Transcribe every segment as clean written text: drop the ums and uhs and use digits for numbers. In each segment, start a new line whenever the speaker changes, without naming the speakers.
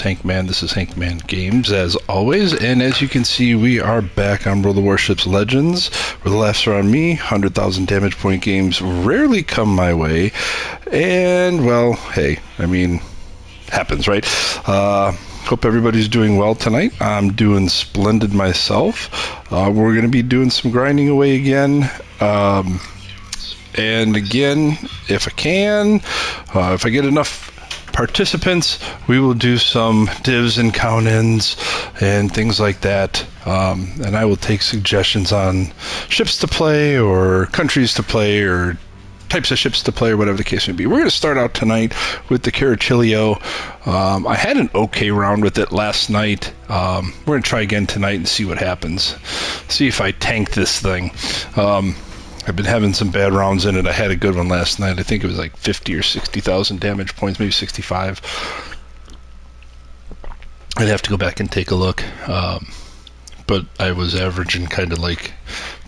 HankMan. This is HankMan Games, as always, and as you can see, we are back on World of Warships Legends, where the laughs are on me. 100,000 damage point games rarely come my way, and, well, hey, I mean, happens, right? Hope everybody's doing well tonight. I'm doing splendid myself. We're going to be doing some grinding away again. And again, if I can, if I get enough participants, we will do some divs and count-ins and things like that. And I will take suggestions on ships to play or countries to play or types of ships to play or whatever the case may be. We're going to start out tonight with the Carachilio. I had an okay round with it last night. We're going to try again tonight and see what happens. See if I tank this thing. I've been having some bad rounds in it. I had a good one last night. I think it was like 50 or 60,000 damage points, maybe 65. I'd have to go back and take a look. But I was averaging kind of like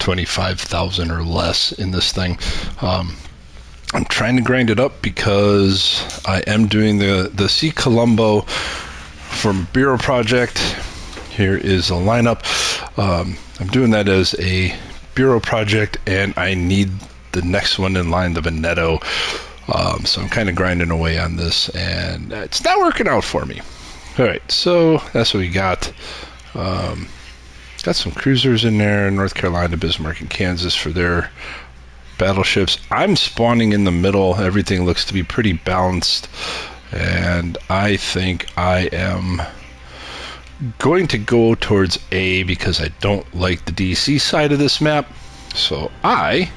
25,000 or less in this thing. I'm trying to grind it up because I am doing the C. Colombo from Bureau Project. Here is a lineup. I'm doing that as a Bureau Project, and I need the next one in line, the Veneto. So I'm kind of grinding away on this, and it's not working out for me. Alright, so that's what we got. Got some cruisers in there, North Carolina, Bismarck, and Kansas for their battleships. I'm spawning in the middle. Everything looks to be pretty balanced, and I think I am going to go towards A because I don't like the DC side of this map. So I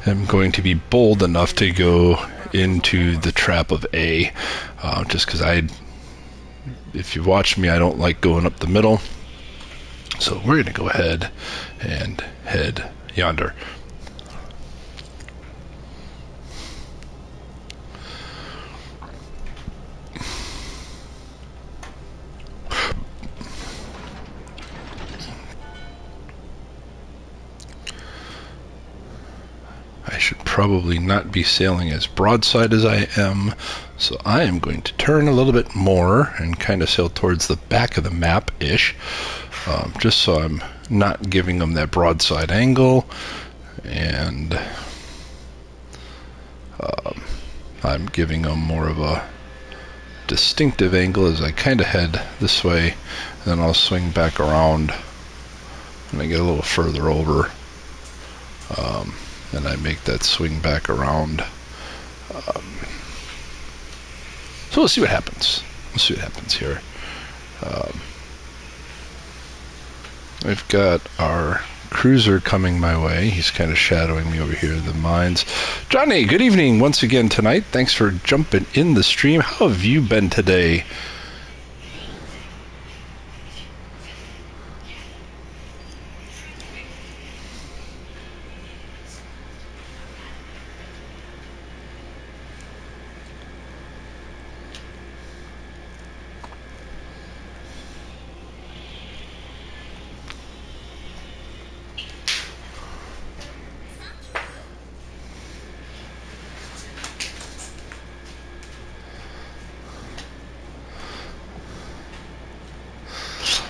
am going to be bold enough to go into the trap of A, just because if you watch me, I don't like going up the middle. So we're going to go ahead and head yonder. I should probably not be sailing as broadside as I am, so I am going to turn a little bit more and kind of sail towards the back of the map-ish, just so I'm not giving them that broadside angle, and I'm giving them more of a distinctive angle as I kind of head this way, and then I'll swing back around when I get a little further over. And I make that swing back around. So we'll see what happens. We'll see what happens here. We've got our cruiser coming my way. He's kind of shadowing me over here in the mines. Johnny, good evening once again tonight. Thanks for jumping in the stream. How have you been today?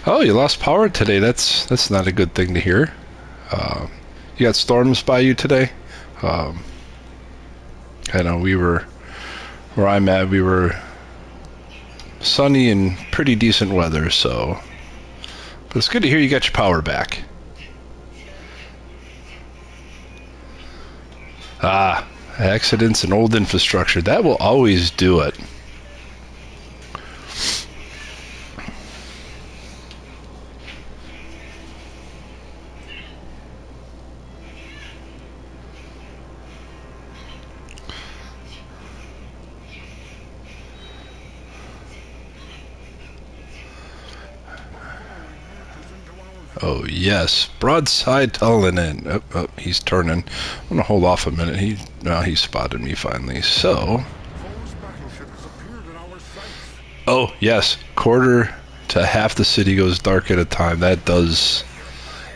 Oh, you lost power today. That's not a good thing to hear. You got storms by you today? I know where I'm at, we were sunny and pretty decent weather, so. But it's good to hear you got your power back. Accidents and old infrastructure. That will always do it. Oh yes, broadside tulling in. Oh, he's turning. I'm gonna hold off a minute. He spotted me finally. So, oh yes, quarter to half the city goes dark at a time. That does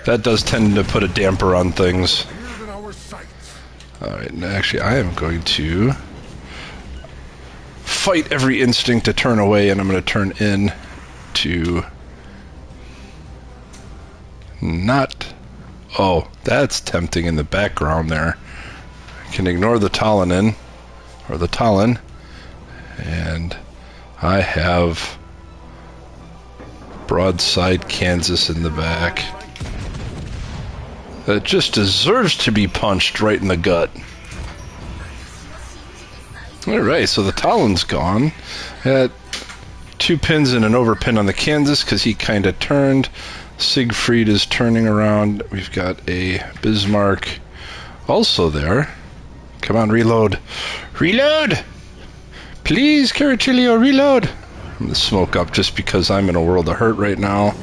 tend to put a damper on things. All right, and actually, I am going to fight every instinct to turn away, and I'm going to turn in to not... Oh, that's tempting in the background there. I can ignore the Talon or the Talon, and I have broadside Kansas in the back. That just deserves to be punched right in the gut. Alright, so the Talon's gone. At 2 pins and an overpin on the Kansas because he kind of turned. Siegfried is turning around. We've got a Bismarck also there. Come on, reload. Reload! Please, Carachilio, reload! I'm going to smoke up just because I'm in a world of hurt right now.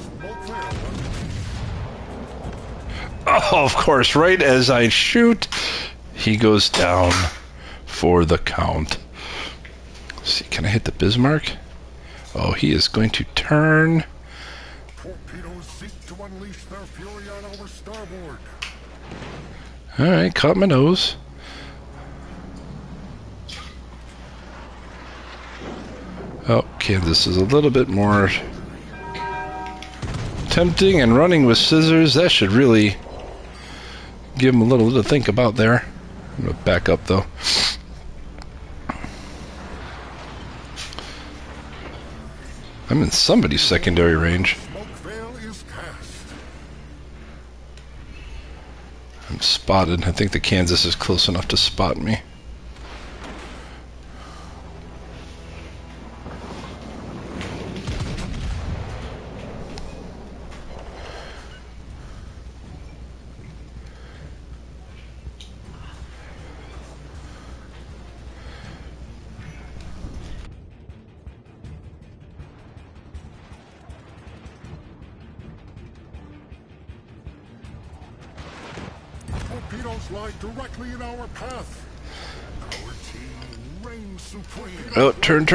Oh, of course, right as I shoot, he goes down for the count. Let's see, can I hit the Bismarck? Oh, he is going to turn.
Torpedoes seek to unleash their fury on our starboard.
Alright, caught my nose. Oh, Kansas is a little bit more tempting, and running with scissors, that should really give him a little to think about there. I'm going to back up though. I'm in somebody's secondary range. I'm spotted. I think the Kansas is close enough to spot me.
Torpedoes lie directly in our path. Our team reigns supreme.
Oh, turn.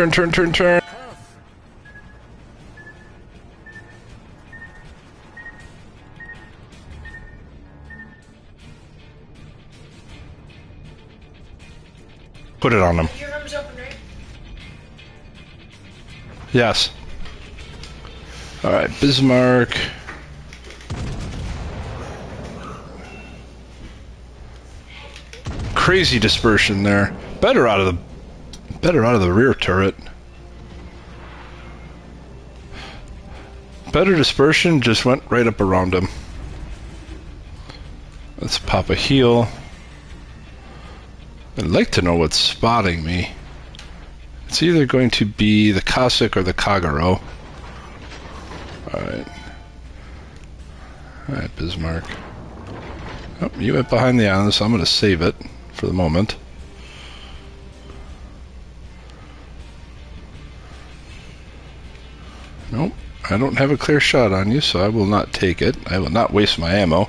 Put it on him.
Your room's open, right?
Yes. Alright, Bismarck. Crazy dispersion there. Better out of the rear turret. Better dispersion, just went right up around him. Let's pop a heal. I'd like to know what's spotting me. It's either going to be the Cossack or the Kagero. Alright. Alright, Bismarck. Oh, you went behind the island, so I'm going to save it for the moment. Nope, I don't have a clear shot on you, so I will not take it. I will not waste my ammo.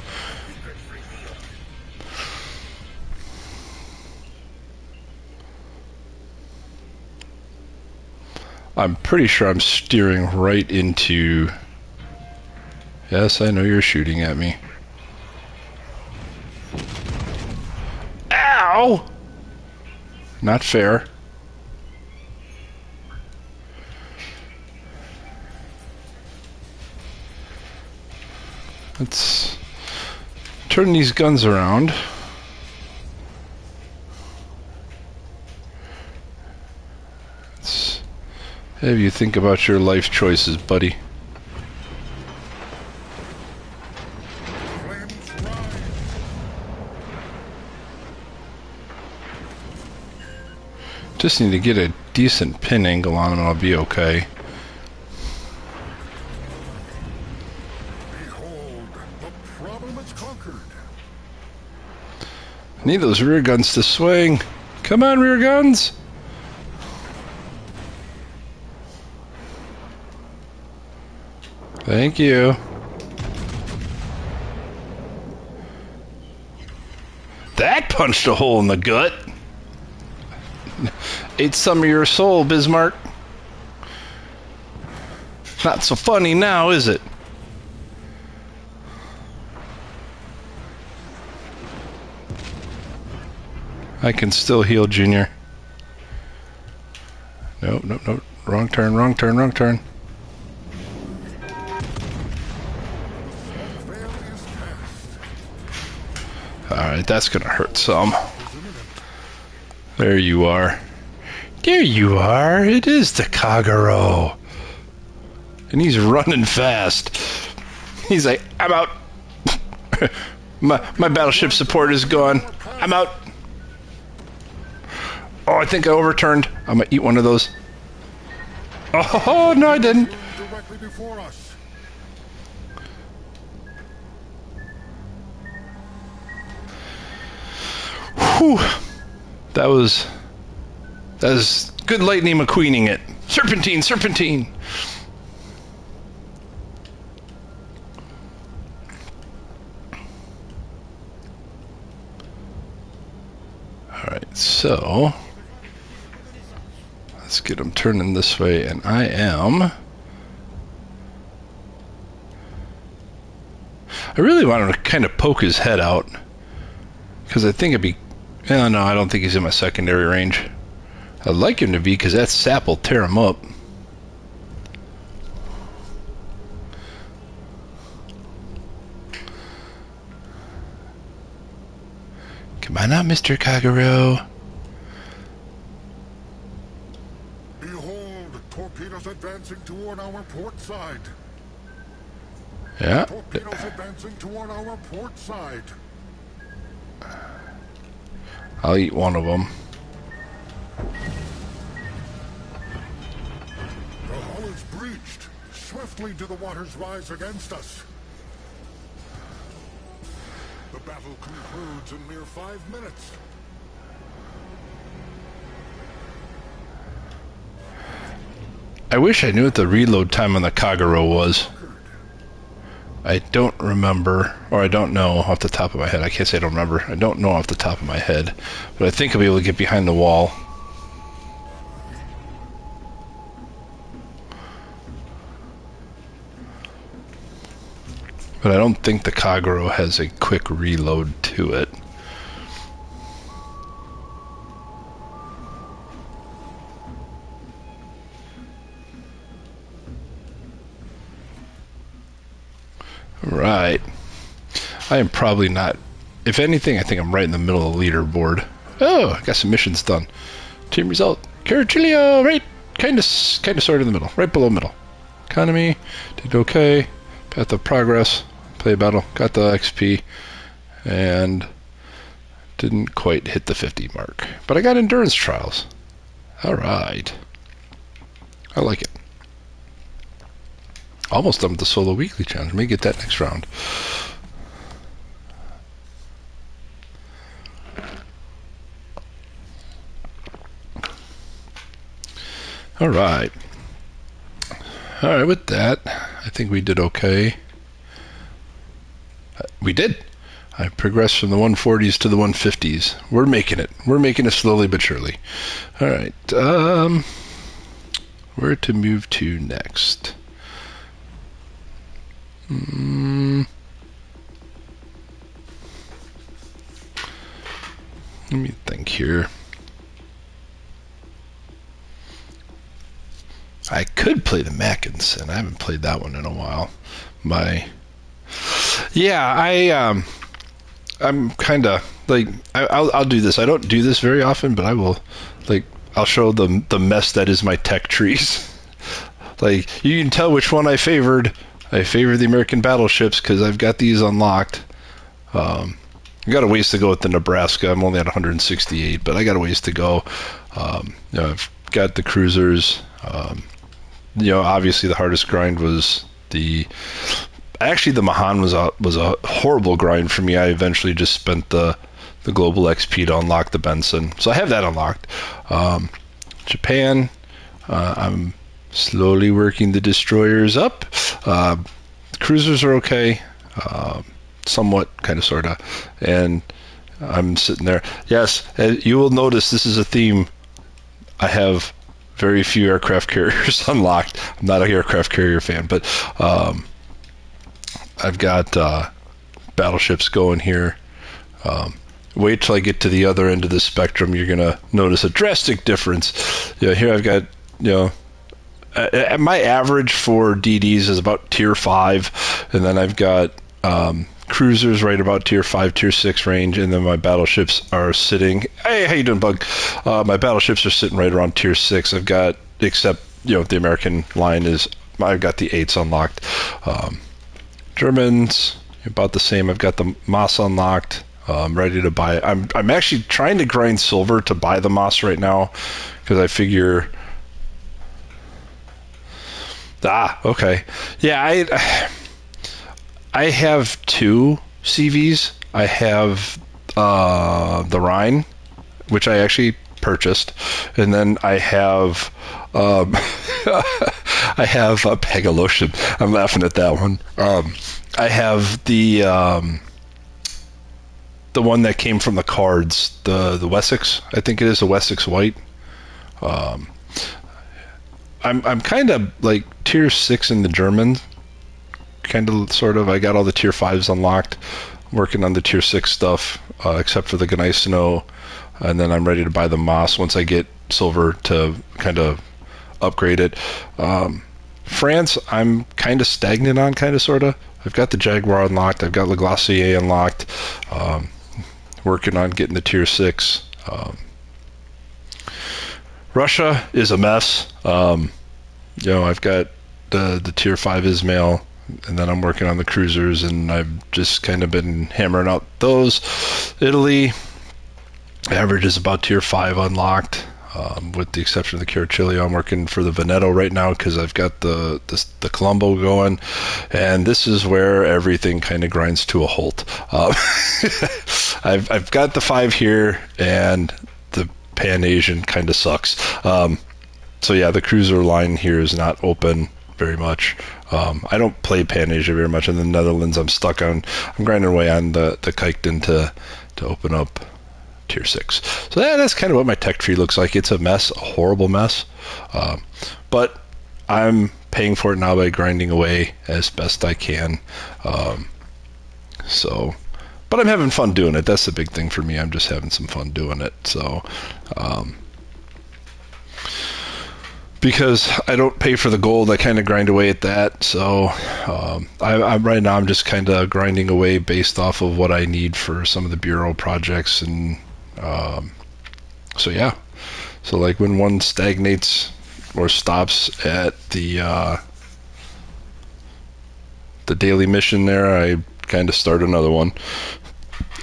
I'm pretty sure I'm steering right into... Yes, I know you're shooting at me. Ow! Not fair. Let's turn these guns around. Let's have you think about your life choices, buddy. Just need to get a decent pin angle on him and I'll be okay.
Behold, the problem is conquered.
I need those rear guns to swing. Come on, rear guns! Thank you. That punched a hole in the gut. Ate some of your soul, Bismarck. Not so funny now, is it? I can still heal, Junior. Nope. Wrong turn. Alright, that's gonna hurt some. There you are. There you are. It is the Kagero. And he's running fast. He's like, I'm out. my battleship support is gone. I'm out. Oh, I think I overturned. I'm gonna eat one of those. Oh, no, I didn't.
Directly before us.
Whew. That was good lightning McQueening it. Serpentine, serpentine. Alright, so let's get him turning this way, and I really want him to kind of poke his head out, because I think it'd be... Oh, no, I don't think he's in my secondary range. I'd like him to be, because that sap will tear him up. Come on out, Mr. Kagero.
Behold, torpedoes advancing toward our port side.
Yeah.
Torpedoes advancing toward our port side.
I'll eat one of them.
The hull is breached. Swiftly do the waters rise against us. The battle concludes in mere 5 minutes.
I wish I knew what the reload time on the Kagero was. I don't remember, or I don't know off the top of my head. I can't say I don't remember. I don't know off the top of my head. But I think I'll be able to get behind the wall. But I don't think the Kagero has a quick reload to it. Right. I am probably not... If anything, I think I'm right in the middle of the leaderboard. Oh, I got some missions done. Team result. Carachilio, right. Kind of sort of in the middle. Right below middle. Economy. Did okay. Path of progress. Play battle. Got the XP. And didn't quite hit the 50 mark. But I got endurance trials. Alright. I like it. Almost done with the solo weekly challenge. May get that next round. Alright. Alright, with that, I think we did okay. We did. I progressed from the 140s to the 150s. We're making it. We're making it slowly but surely. Alright. Where to move to next? Let me think here. I could play the Mackinson. I haven't played that one in a while. I'm kind of like I'll do this. I don't do this very often, but I will. Like, I'll show the mess that is my tech trees. Like, you can tell which one I favored. I favor the American battleships because I've got these unlocked. I got a ways to go with the Nebraska. I'm only at 168, but I got a ways to go. I've got the cruisers. Obviously the hardest grind was the Mahan was a horrible grind for me. I eventually just spent the global XP to unlock the Benson, so I have that unlocked. Japan, I'm slowly working the destroyers up. Cruisers are okay, somewhat, kind of, sort of, and I'm sitting there. Yes, you will notice this is a theme. I have very few aircraft carriers unlocked. I'm not an aircraft carrier fan, but I've got battleships going here. Wait till I get to the other end of the spectrum. You're going to notice a drastic difference. Here I've got, my average for DDs is about tier 5, and then I've got cruisers right about tier 5, tier 6 range, and then my battleships are sitting... Hey, how you doing, Bug? My battleships are sitting right around tier 6. I've got, except, the American line is... I've got the 8s unlocked. Germans, about the same. I've got the Moss unlocked. I'm ready to buy it. I'm actually trying to grind silver to buy the Moss right now, because I figure... okay. Yeah, I have 2 CVs. I have the Rhine, which I actually purchased, and then I have I have a Pegalotion. I'm laughing at that one. I have the one that came from the cards, the Wessex. I think it is the Wessex White. I'm kind of like tier 6 in the German, kind of, sort of. I got all the tier 5s unlocked, working on the tier 6 stuff, except for the Gneisenau, and then I'm ready to buy the Moss once I get silver to kind of upgrade it. France, I'm kind of stagnant on, kind of, sort of. I've got the Jaguar unlocked, I've got Le Glacier unlocked, working on getting the tier 6. Russia is a mess. I've got the tier 5 Ismail, and then I'm working on the cruisers, and I've just kind of been hammering out those. Italy, average is about tier 5 unlocked, with the exception of the Caracciolo. I'm working for the Veneto right now because I've got the Colombo going, and this is where everything kind of grinds to a halt. I've got the 5 here, and the Pan-Asian kind of sucks. So yeah, the cruiser line here is not open very much. I don't play Pan-Asia very much. In the Netherlands, I'm stuck on... I'm grinding away on the Kykten to open up tier 6. So that's kind of what my tech tree looks like. It's a mess, a horrible mess. But I'm paying for it now by grinding away as best I can. But I'm having fun doing it. That's the big thing for me. I'm just having some fun doing it. So, because I don't pay for the gold, I kind of grind away at that. So, I'm right now, I'm just kind of grinding away based off of what I need for some of the bureau projects, and so yeah. So like when one stagnates or stops at the daily mission there, I kind of start another one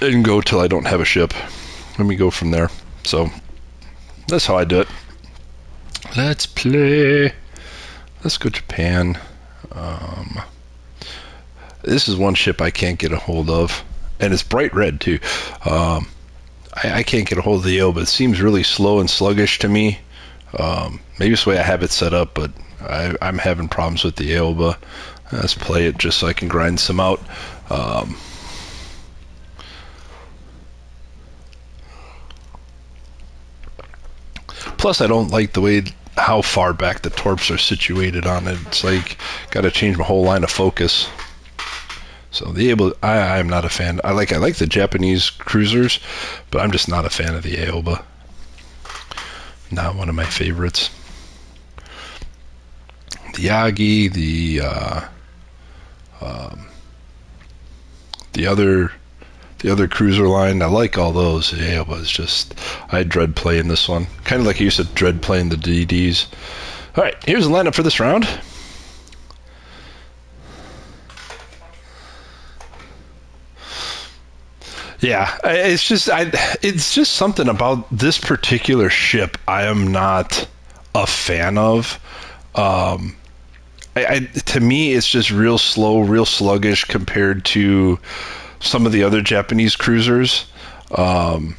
and go till I don't have a ship. Let me go from there. So that's how I do it. Let's play. Let's go Japan. This is one ship I can't get a hold of, and it's bright red too. I can't get a hold of the Aoba. It seems really slow and sluggish to me. Maybe it's the way I have it set up, but I'm having problems with the Aoba. Let's play it just so I can grind some out. Plus, I don't like the way how far back the torps are situated on it. It's like, got to change my whole line of focus. So the Aoba, I'm not a fan. I like the Japanese cruisers, but I'm just not a fan of the Aoba. Not one of my favorites. The Yagi, the other cruiser line, I like all those. The Aoba is just, I dread playing this one. Kind of like I used to dread playing the DDs. All right, here's the lineup for this round. Yeah, it's just something about this particular ship I am not a fan of. To me, it's just real slow, real sluggish compared to some of the other Japanese cruisers, like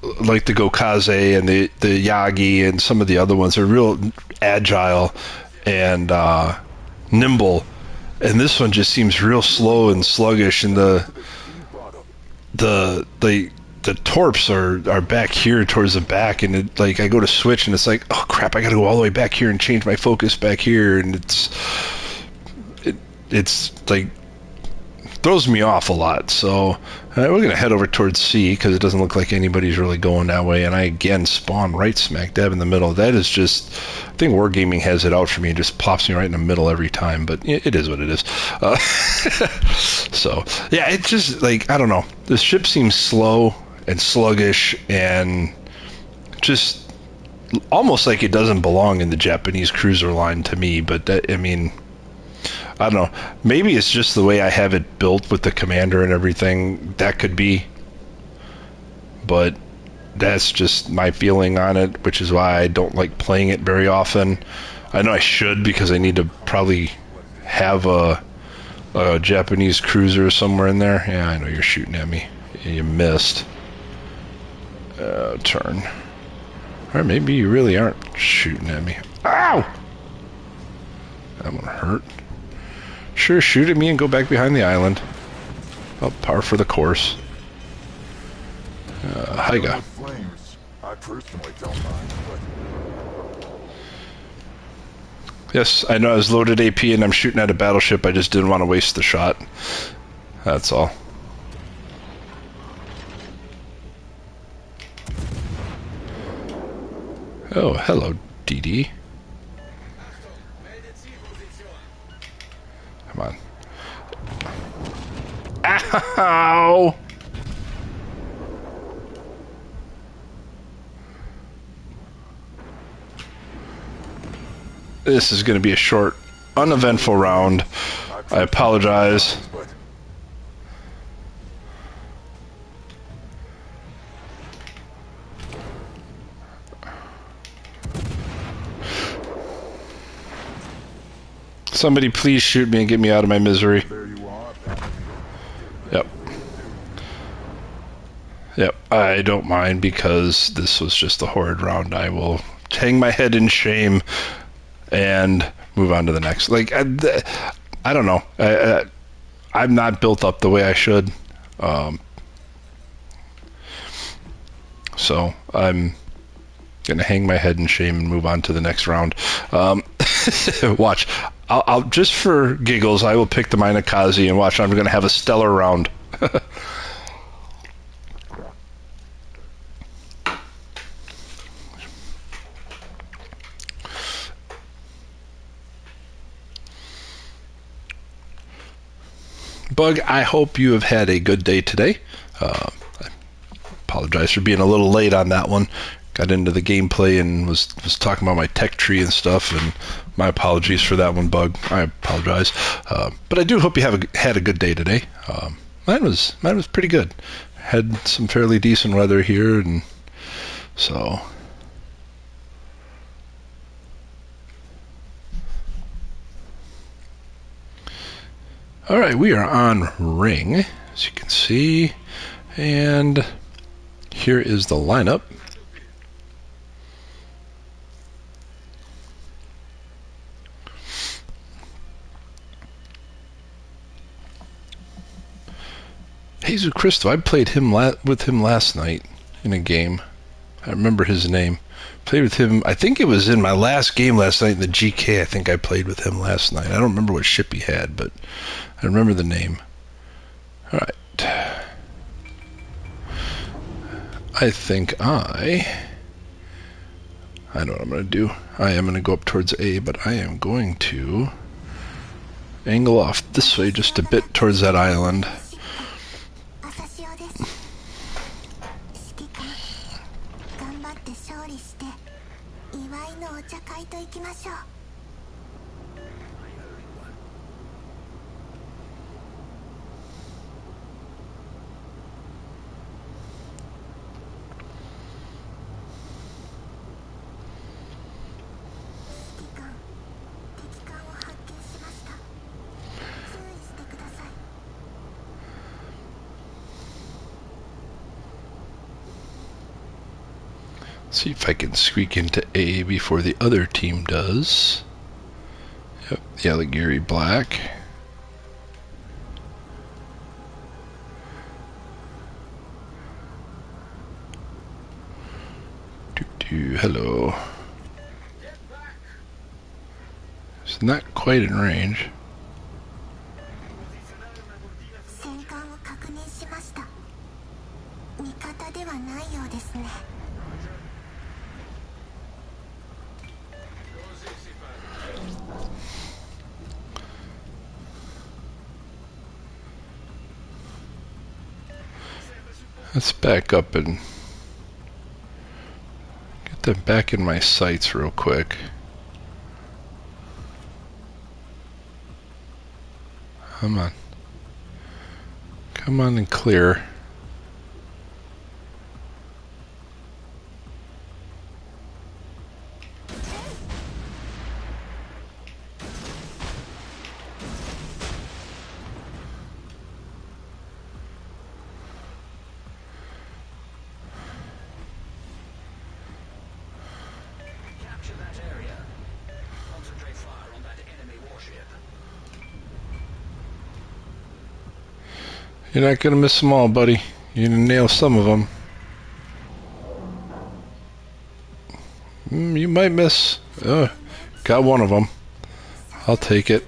the Gokaze and the Yagi and some of the other ones. Are real agile and nimble. And this one just seems real slow and sluggish, and the torps are back here towards the back, and it, like, I go to switch and it's like, oh crap, I gotta go all the way back here and change my focus back here, and it's like throws me off a lot. So we're going to head over towards C because it doesn't look like anybody's really going that way. And I again spawn right smack dab in the middle. That is just, I think Wargaming has it out for me and just plops me right in the middle every time. But it is what it is. So yeah, it just like, I don't know. The ship seems slow and sluggish and just almost like it doesn't belong in the Japanese cruiser line to me. But that, I mean, I don't know. Maybe it's just the way I have it built with the commander and everything. That could be. But that's just my feeling on it, which is why I don't like playing it very often. I know I should because I need to probably have a Japanese cruiser somewhere in there. Yeah, I know you're shooting at me. You missed. Turn. Or maybe you really aren't shooting at me. Ow! That one hurt. Sure, shoot at me and go back behind the island. Oh, par for the course. Higa.
Flames. I personally don't mind, but
Yes, I know I was loaded AP and I'm shooting at a battleship. I just didn't want to waste the shot. That's all. Oh, hello, DD. Come on. Ow! This is going to be a short, uneventful round. I apologize. Somebody please shoot me and get me out of my misery.
there you are.
Yep. Yep, I don't mind because this was just a horrid round. I will hang my head in shame and move on to the next. Like, I don't know. I'm not built up the way I should. So I'm going to hang my head in shame and move on to the next round. Watch. I'll just for giggles, I will pick the Minakaze and watch. I'm going to have a stellar round. Bug, I hope you have had a good day today. I apologize for being a little late on that one. Got into the gameplay and was talking about my tech tree and stuff, and my apologies for that one, Bug. I apologize. But I do hope you had a good day today. Mine was pretty good. Had some fairly decent weather here, and so. All right, we are on Ring, as you can see, and here is the lineup. Jesus Cristo, I played him with him last night in a game. I remember his name. Played with him, I think it was in my last game last night in the GK. I think I played with him last night. I don't remember what ship he had, but I remember the name. All right. I think I know what I'm going to do. I am going to go up towards A, but I am going to angle off this way just a bit towards that island. See if I can squeak into A before the other team does. Yep, the Alligiri Black. Hello. It's not quite in range. Let's back up and get them back in my sights real quick. Come on. Come on and clear. You're not gonna miss them all, buddy. You're gonna nail some of them. You might miss. Got one of them. I'll take it.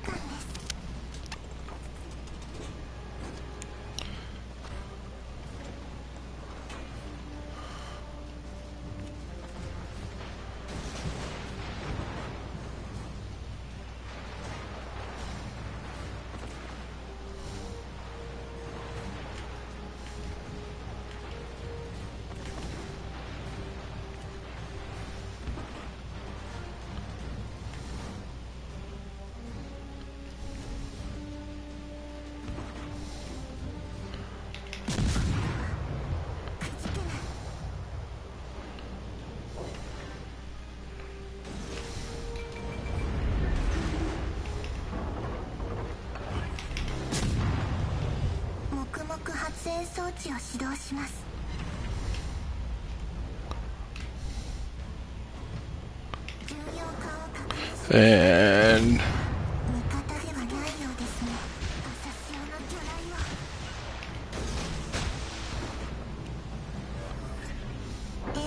And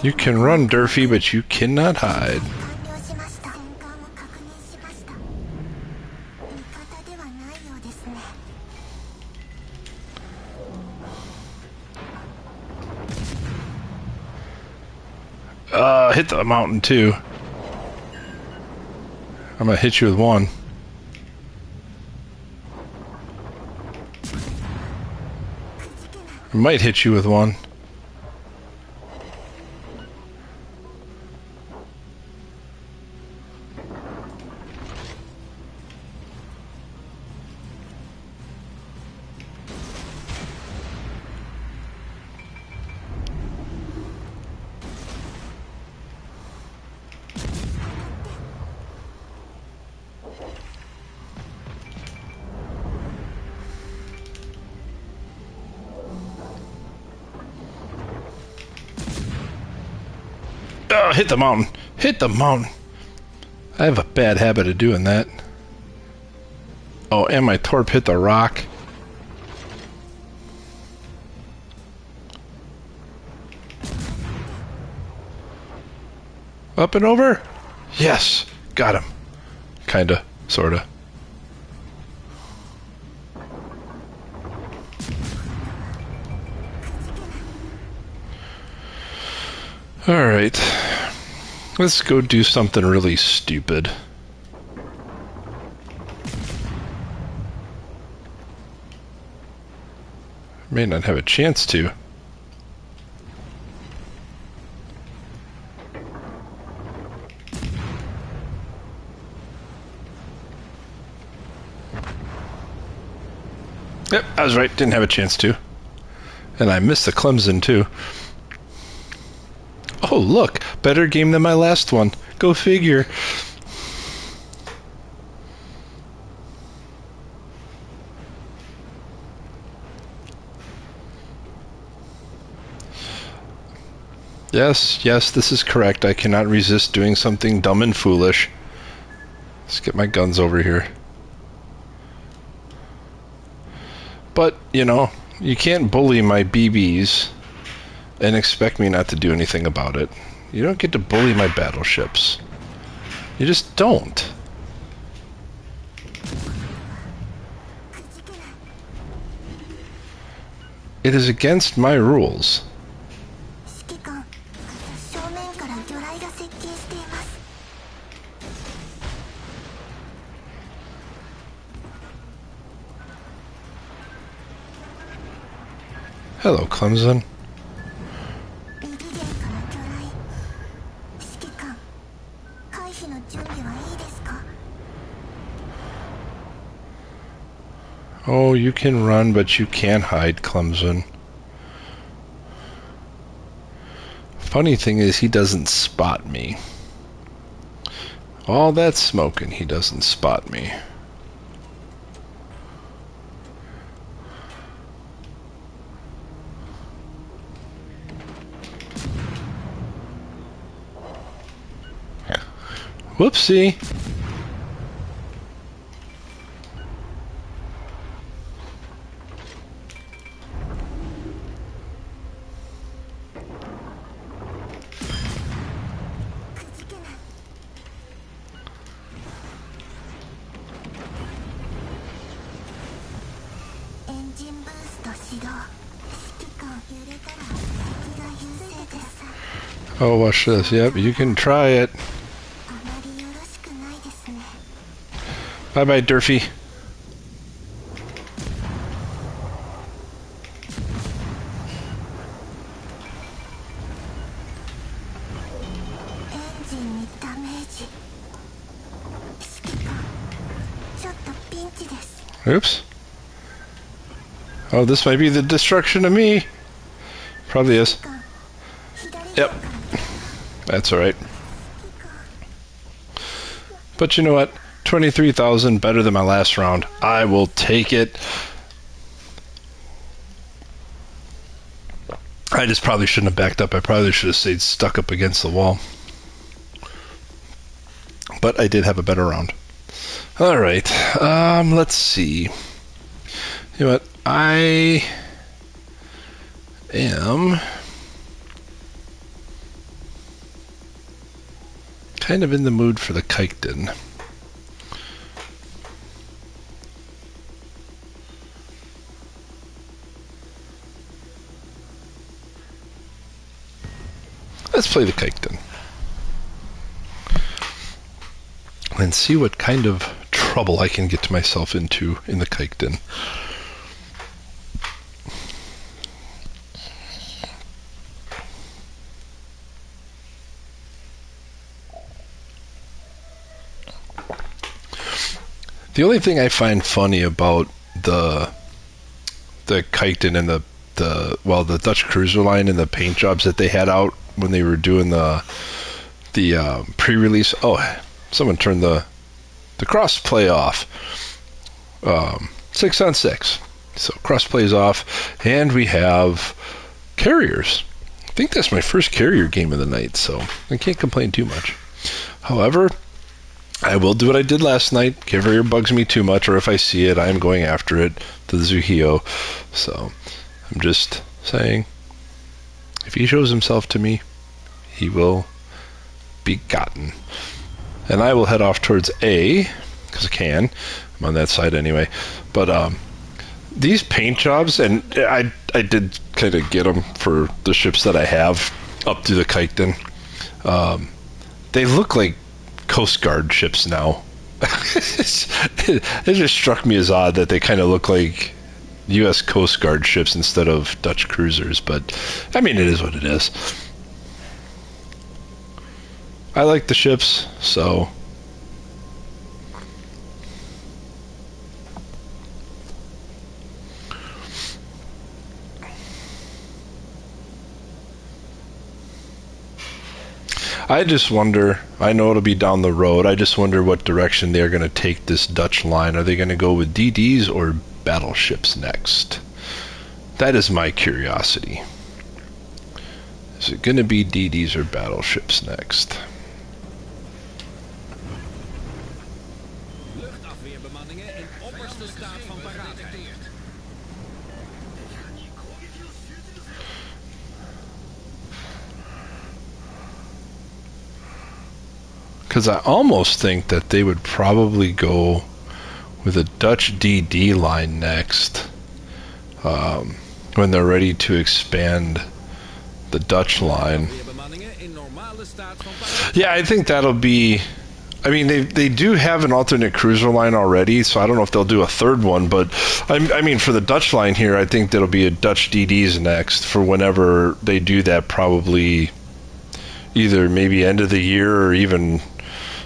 you can run, Durfee, but you cannot hide. Hit the mountain too. I'm gonna hit you with one. I might hit you with one. Oh, hit the mountain. Hit the mountain. I have a bad habit of doing that. Oh, and my torp hit the rock. Up and over? Yes. Got him. Kinda. Sorta. Alright. Let's go do something really stupid. May not have a chance to. Yep, I was right. Didn't have a chance to. And I missed the Clemson too. Oh, look. Better game than my last one. Go figure. Yes, this is correct. I cannot resist doing something dumb and foolish. Let's get my guns over here. But, you know, you can't bully my BBs and expect me not to do anything about it. You don't get to bully my battleships. You just don't. It is against my rules. Hello, Clemson. Oh, you can run, but you can't hide, Clemson. Funny thing is, he doesn't spot me. All that smoking, he doesn't spot me. Whoopsie. Oh, watch this. Yep, you can try it. Bye-bye, Durfee. Oops. Oh, this might be the destruction of me. Probably is. Yep. That's alright. But you know what? 23,000 better than my last round. I will take it. I just probably shouldn't have backed up. I probably should have stayed stuck up against the wall. But I did have a better round. Alright. Let's see. You know what? I am kind of in the mood for the Kikden. Let's play the Kikden. And see what kind of trouble I can get myself into in the Kikden. The only thing I find funny about the Kikden and the Dutch Cruiser line and the paint jobs that they had out when they were doing the pre-release. Oh, someone turned the cross-play off. 6-on-6. So cross-play is off, and we have carriers. I think that's my first carrier game of the night, so I can't complain too much. However, I will do what I did last night. Carrier bugs me too much, or if I see it, I'm going after it, the Zuhio. So I'm just saying, if he shows himself to me, he will be gotten. And I will head off towards A, because I can. I'm on that side anyway. But these paint jobs, and I did kind of get them for the ships that I have up through the Kikden. They look like Coast Guard ships now. It just struck me as odd that they kind of look like U.S. Coast Guard ships instead of Dutch cruisers. But, I mean, it is what it is. I like the ships, so I just wonder, I know it'll be down the road, I just wonder what direction they're going to take this Dutch line. Are they going to go with DDs or battleships next? That is my curiosity. Is it going to be DDs or battleships next? Because I almost think that they would probably go with a Dutch DD line next when they're ready to expand the Dutch line. Yeah, I think that'll be... I mean, they do have an alternate cruiser line already, so I don't know if they'll do a third one, but I mean, for the Dutch line here, I think that'll be a Dutch DDs next for whenever they do that, probably either maybe end of the year or even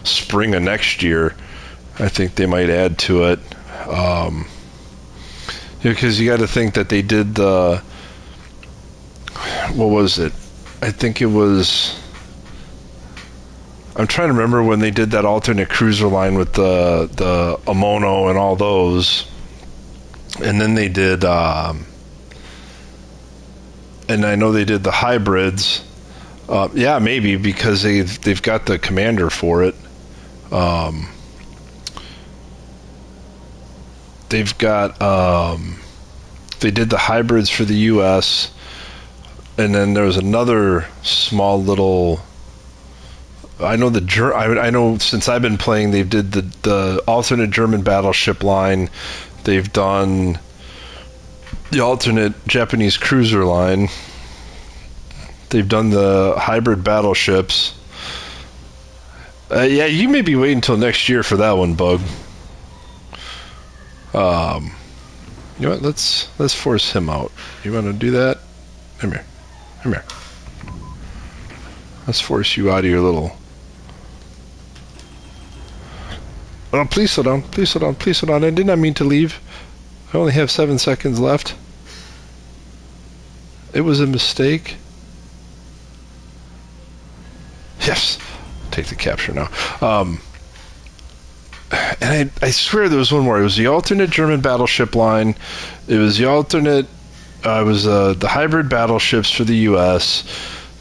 spring of next year. I think they might add to it. because you got to think that they did the, what was it? I think it was. I'm trying to remember when they did that alternate cruiser line with the Amono and all those, and then they did. And I know they did the hybrids. Yeah, maybe because they've got the commander for it. They've got they did the hybrids for the U.S. and then there was another small little. I know I know since I've been playing, they did the alternate German battleship line. They've done the alternate Japanese cruiser line. They've done the hybrid battleships. Yeah, you may be waiting until next year for that one, Bug. You know what? Let's force him out. You want to do that? Come here. Come here. Let's force you out of your little. Oh, please slow down. Please slow down. Please slow down. I did not mean to leave. I only have 7 seconds left. It was a mistake. Yes. Take the capture now. And I swear there was one more. It was the alternate German battleship line. It was the alternate. It was the hybrid battleships for the U.S.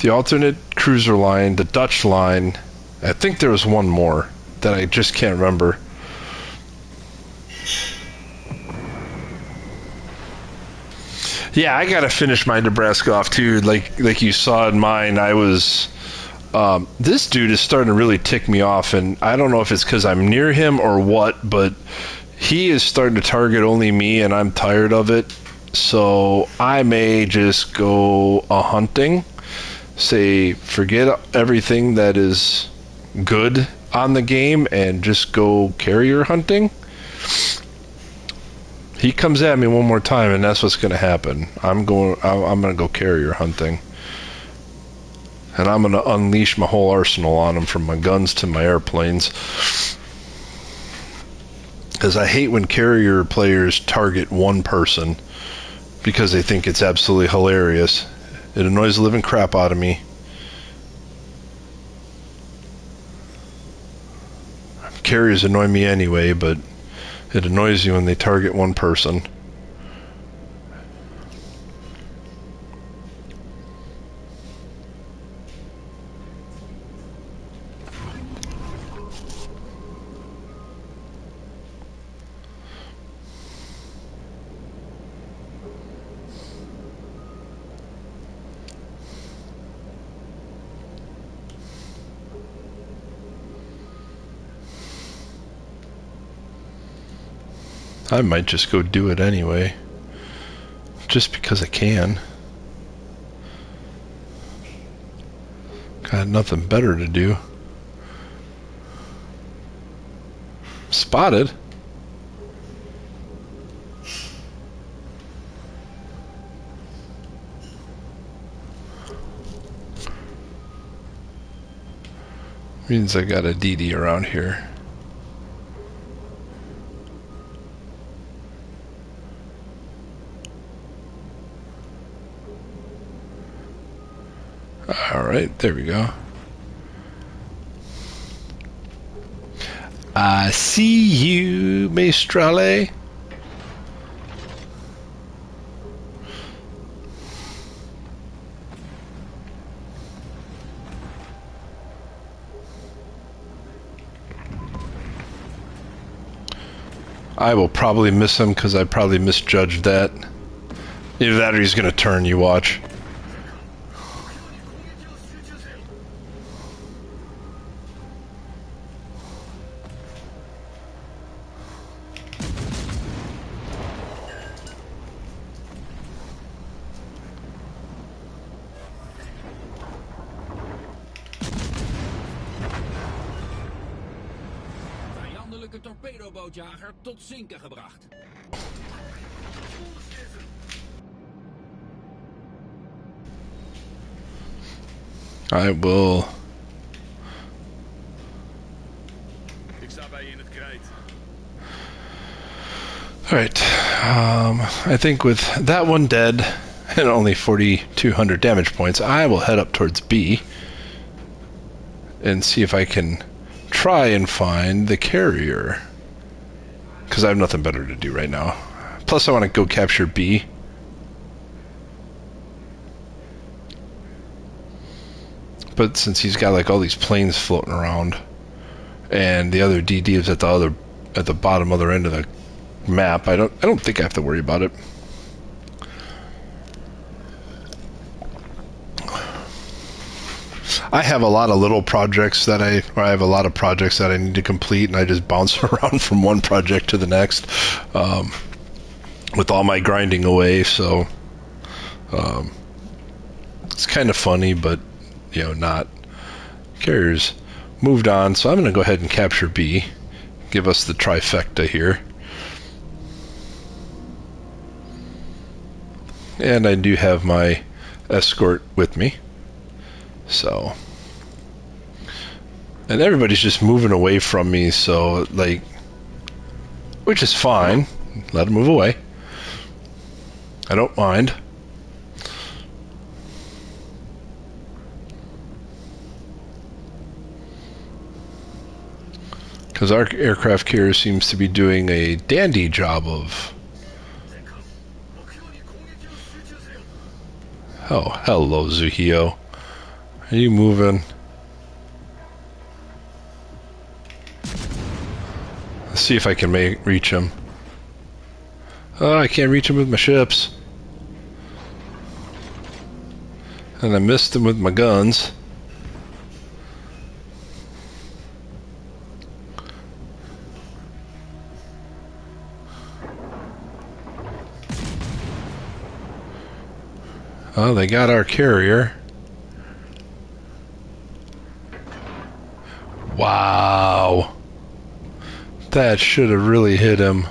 The alternate cruiser line, the Dutch line. I think there was one more that I just can't remember. Yeah, I gotta finish my Nebraska off too. Like you saw in mine, I was. This dude is starting to really tick me off, and I don't know if it's because I'm near him or what, but he is starting to target only me, and I'm tired of it. So I may just go hunting. Say, forget everything that is good on the game and just go carrier hunting. He comes at me one more time, and that's what's going to happen. I'm going to go carrier hunting. And I'm going to unleash my whole arsenal on him, from my guns to my airplanes. Because I hate when carrier players target one person because they think it's absolutely hilarious. It annoys the living crap out of me. Carriers annoy me anyway, but it annoys you when they target one person. I might just go do it anyway. Just because I can. Got nothing better to do. Spotted? Means I got a DD around here. Alright, there we go. I see you, Maestrale. I will probably miss him because I probably misjudged that. Either that or he's going to turn, you watch.
Torpedobootjager tot zinken gebracht.
I will.
Ik sta bij je in het krijt.
Alright, I think with that one dead and only 4,200 damage points, I will head up towards B and see if I can try and find the carrier. Because I have nothing better to do right now. Plus I want to go capture B. But since he's got like all these planes floating around, and the other DD is at the bottom other end of the map, I don't think I have to worry about it. I have a lot of little projects that I have a lot of projects that I need to complete, and I just bounce around from one project to the next with all my grinding away. So it's kind of funny, but you know, not. Carriers moved on, so I'm going to go ahead and capture B. Give us the trifecta here. And I do have my escort with me. So, and everybody's just moving away from me, so like, which is fine. Let them move away. I don't mind. Because our aircraft carrier seems to be doing a dandy job of... Oh, hello, Zuhio. Are you moving? Let's see if I can reach him. Oh, I can't reach him with my ships. And I missed him with my guns. Oh, they got our carrier. Wow. That should have really hit him.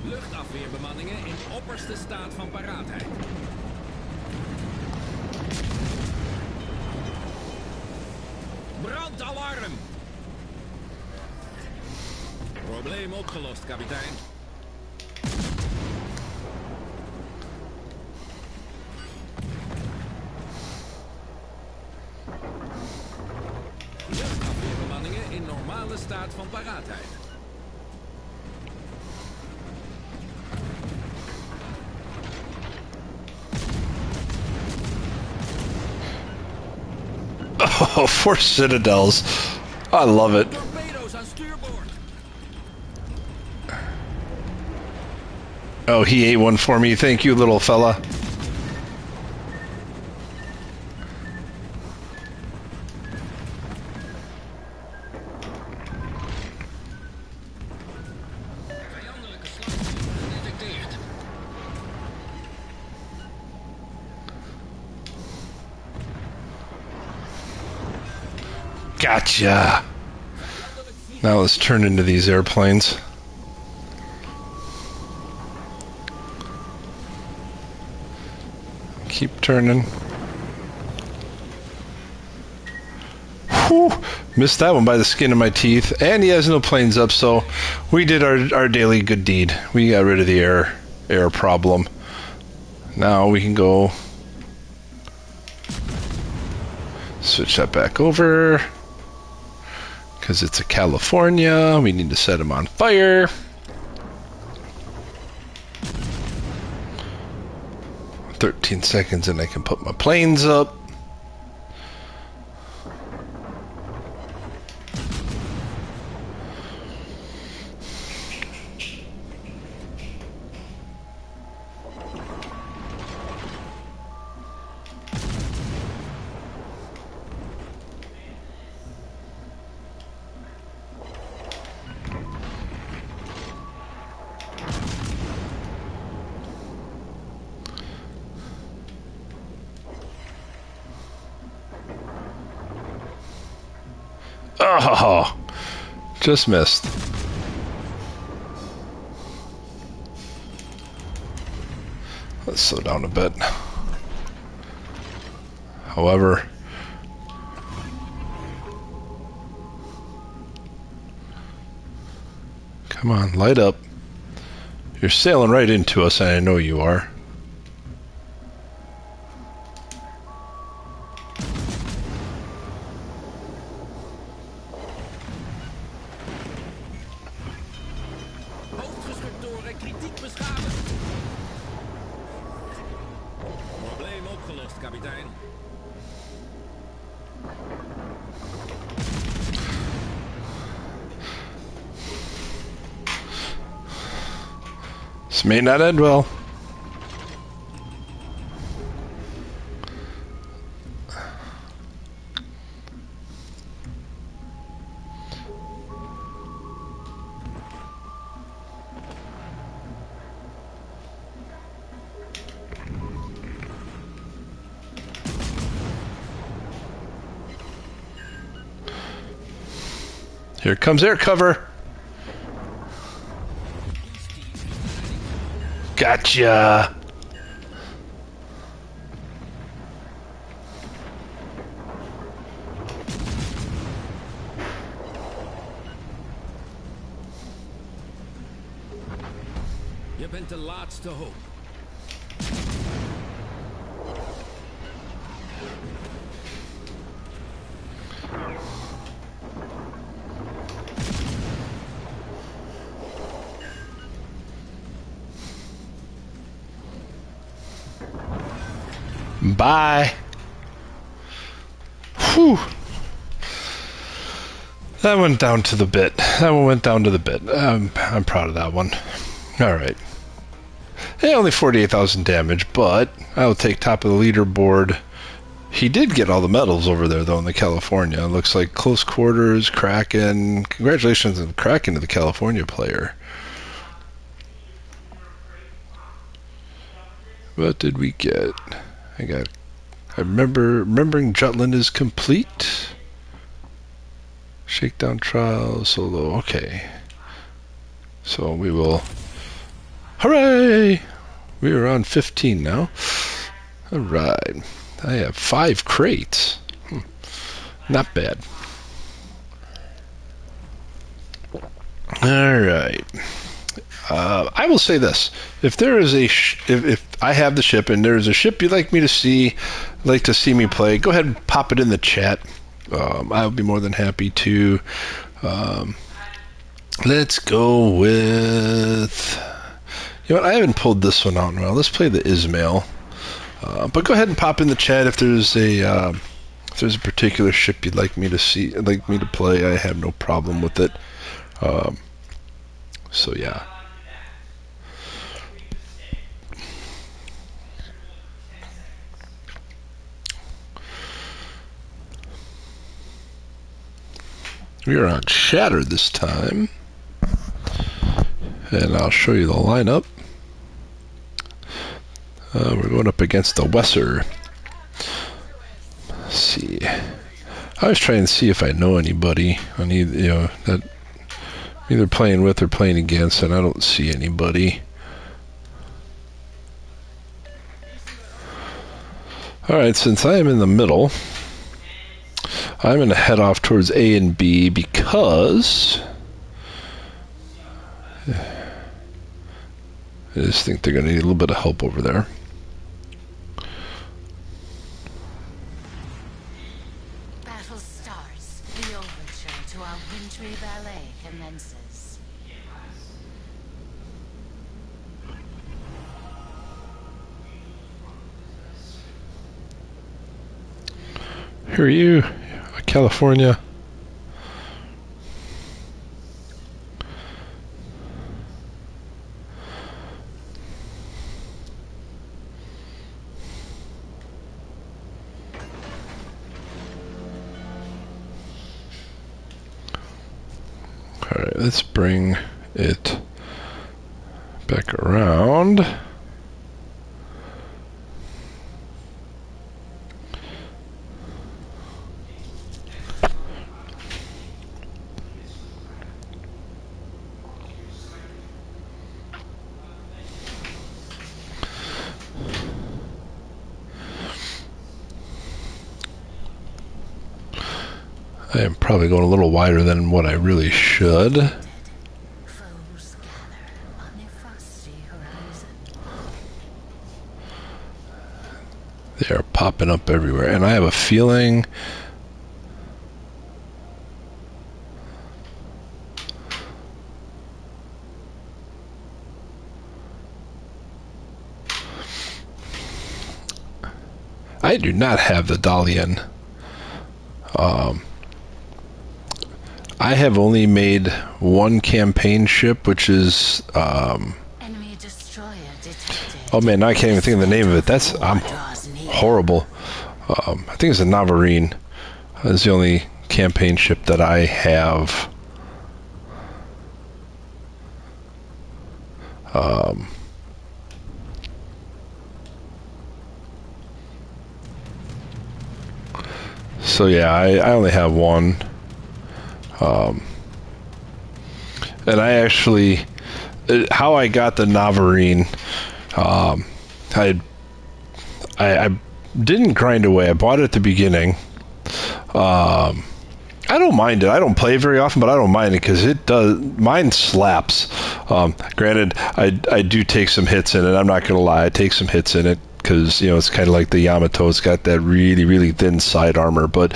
Luchtafweerbemanningen in opperste staat van paraatheid. Brandalarm! Probleem opgelost, kapitein. Luchtafweerbemanningen in normale staat van paraatheid.
Oh, 4 citadels. I love it.
Torpedo's aan stuurboord.
Oh, he ate one for me. Thank you, little fella.
Vijandelijke slagveld gedetecteerd.
Gotcha. Now let's turn into these airplanes. Keep turning. Whew. Missed that one by the skin of my teeth. And he has no planes up, so we did our daily good deed. We got rid of the air problem. Now we can go switch that back over. Because it's a California, we need to set them on fire. "13 seconds and I can put my planes up." Oh, just missed. Let's slow down a bit. However, come on, light up. You're sailing right into us, and I know you are.
Hoofdgeschuttoren kritiek beschadigd. Probleem opgelost, kapitein.
This may not end well. Here comes air cover. Gotcha.
Je bent de laatste hoop.
Bye. Whew. That went down to the bit. That one went down to the bit. I'm proud of that one. All right. Hey, only 48,000 damage, but I'll take top of the leaderboard. He did get all the medals over there, though, in the California. It looks like close quarters, Kraken. Congratulations on Kraken to the California player. What did we get? I remembering Jutland is complete. Shakedown trial, solo. Okay. So we will. Hooray! We are on 15 now. All right. I have 5 crates. Not bad. All right. I will say this: if there is if I have the ship and there is a ship you'd like me to see, like to see me play, go ahead and pop it in the chat. I'll be more than happy to. Let's go with. You know what? I haven't pulled this one out in a while. Let's play the Ismail. But go ahead and pop in the chat if there's a particular ship you'd like me to see, like me to play. I have no problem with it. So yeah. We are on Shatter this time, and I'll show you the lineup. We're going up against the Wesser. Let's see. I was trying to see if I know anybody on either, that I'm either playing with or playing against, and I don't see anybody. All right, since I am in the middle, I'm going to head off towards A and B because I just think they're going to need a little bit of help over there.
Battle starts. The overture to our wintry ballet commences.
Who are you? California. All right, let's bring it back around. I am probably going a little wider than what I really should.
Foes gather on the frosty horizon.
They are popping up everywhere, and I have a feeling I do not have the Dalian. I have only made one campaign ship, which is
Enemy destroyer detected.
oh man, now I can't even think of the name of it. I'm horrible. I think it's a Navarine. It's the only campaign ship that I have. So yeah, I only have one. And I actually, how I got the Navarine, I didn't grind away. I bought it at the beginning. I don't mind it. I don't play very often, but I don't mind it because it does. Mine slaps. Granted, I do take some hits in it. I'm not gonna lie. I take some hits in it because it's kind of like the Yamato. It's got that really really thin side armor, but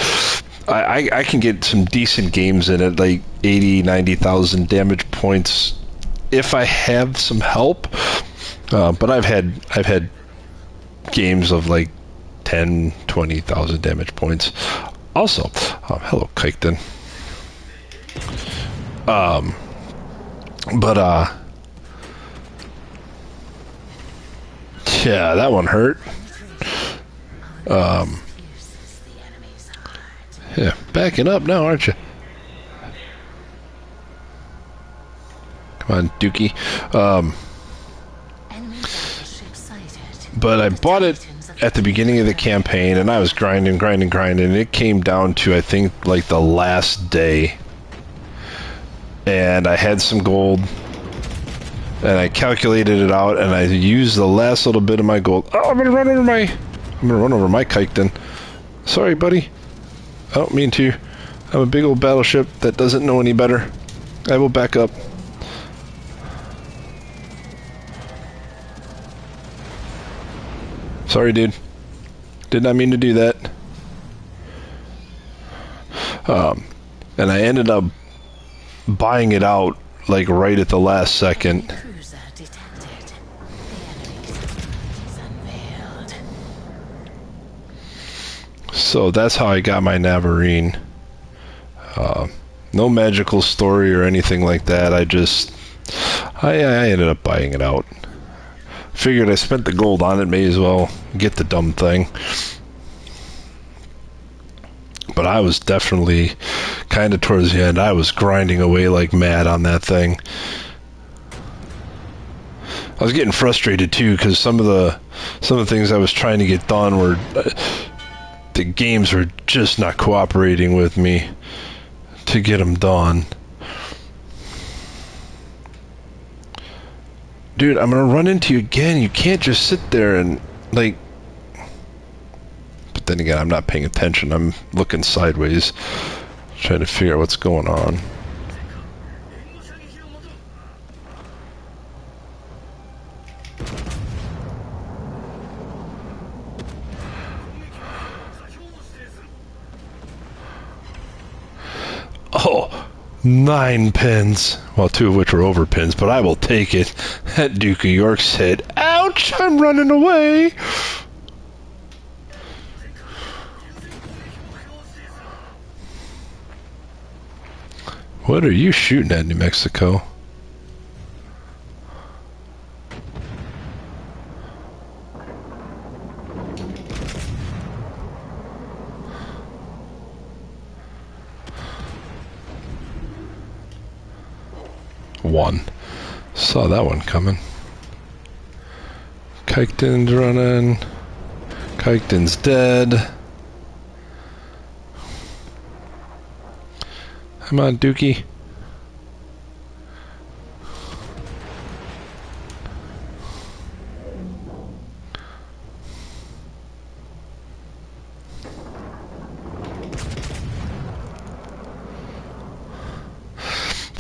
I can get some decent games in it, like 80, 90,000 damage points if I have some help. But I've had games of like 10, 20,000 damage points. Also, hello, Kikden. Yeah, that one hurt.
Pierces the enemy's heart.
Yeah, backing up now, aren't you? Come on, Dookie.
Enemy battleship sighted.
But I bought it at the beginning of the campaign, and I was grinding, and it came down to, I think, like the last day. And I had some gold, and I calculated it out, and I used the last little bit of my gold. Oh, I'm gonna run over my Kikden. Sorry, buddy. I don't mean to. I'm a big old battleship that doesn't know any better. I will back up. Sorry, dude. Did not mean to do that. And I ended up buying it out like right at the last second.
Cruiser detected. The enemy's front is unveiled.
So that's how I got my Navarine. No magical story or anything like that. I ended up buying it out. Figured I spent the gold on it, may as well get the dumb thing. But I was definitely kind of towards the end. I was grinding away like mad on that thing. I was getting frustrated too because some of the things I was trying to get done were the games were just not cooperating with me to get them done. Dude, I'm gonna run into you again. You can't just sit there and like. But then again, I'm not paying attention. I'm looking sideways, trying to figure out what's going on. Oh, 9 pins. Well, 2 of which were over pins, but I will take it. That Duke of York said, "Ouch, I'm running away." What are you shooting at, New Mexico? One. Saw that one coming. Kikden's running. Kikden's dead. Come on, Dookie.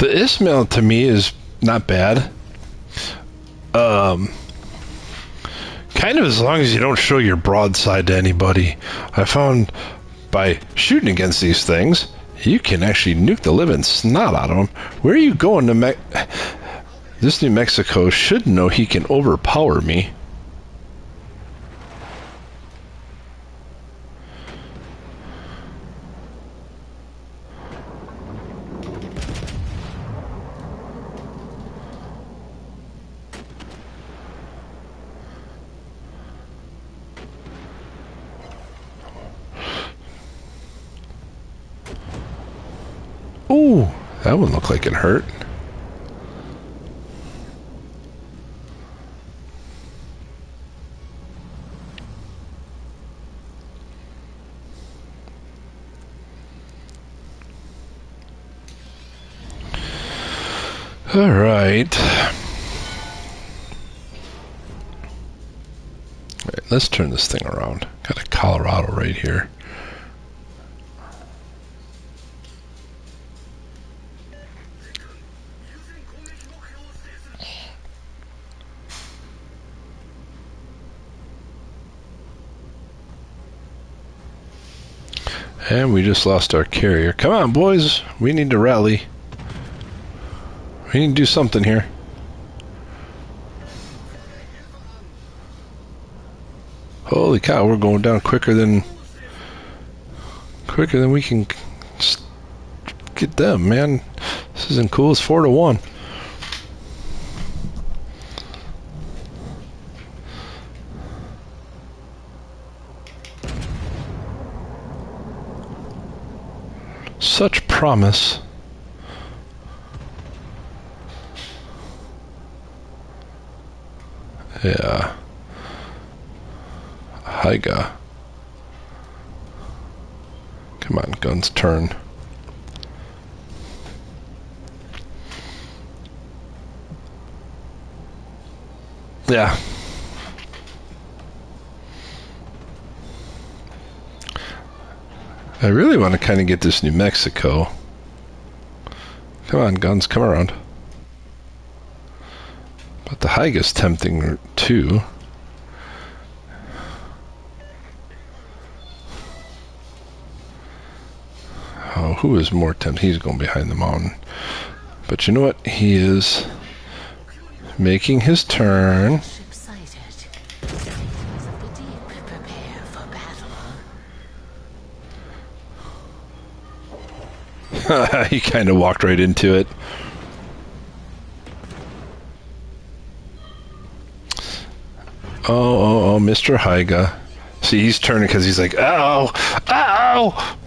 The Ismail to me is not bad. Kind of as long as you don't show your broadside to anybody. I found by shooting against these things, you can actually nuke the living snot out of them. Where are you going to This New Mexico should know he can overpower me. Ooh, that one looked like it hurt. All right. Let's turn this thing around. Got a Colorado right here. And we just lost our carrier. Come on, boys. We need to rally. We need to do something here. Holy cow, we're going down quicker than we can get them, man. This isn't cool. It's 4-1. Such promise. Yeah. Hyga. Come on, guns, turn. Yeah. I really want to kind of get this New Mexico. Come on, guns, come around. But the Hyga's tempting too. Oh, who is more tempting? He's going behind the mountain. But you know what? He is making his turn.
Ship sighted. Sailors of the deep, prepare for battle.
He kind of walked right into it. Oh, Mr. Hyga. See, he's turning because he's like, ow, ow!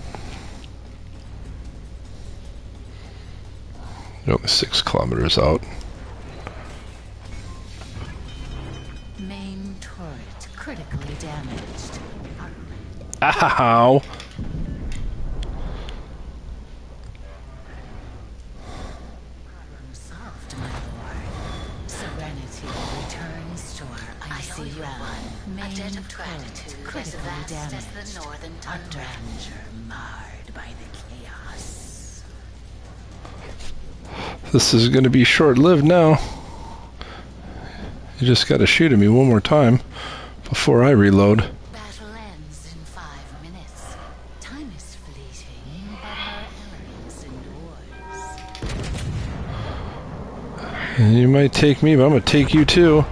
You're only 6 kilometers out.
Main turret critically damaged.
Ow!
Problem solved, my lord. Serenity returns to our icy realm. Main
A debt of
turret
gratitude as
critically
vast
damaged.
as the northern tundra.
Grandeur marred by the chaos.
This is going to be short-lived now. You just got to shoot at me one more time before I reload.
Battle ends in 5 minutes. Time is fleeting, but our arrogance endures.
And you might take me, but I'm going to take you too.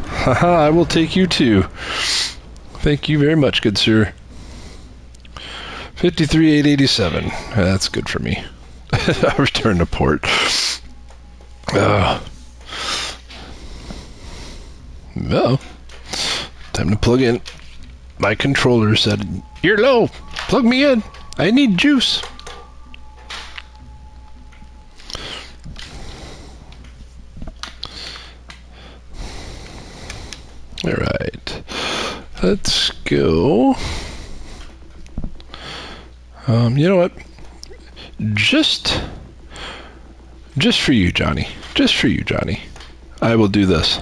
Haha, I will take you too. Thank you very much, good sir. 53,887. That's good for me. I return to port. Well, time to plug in. My controller said, "You're low. Plug me in. I need juice." All right, let's go. You know what? Just for you, Johnny. Just for you, Johnny. I will do this.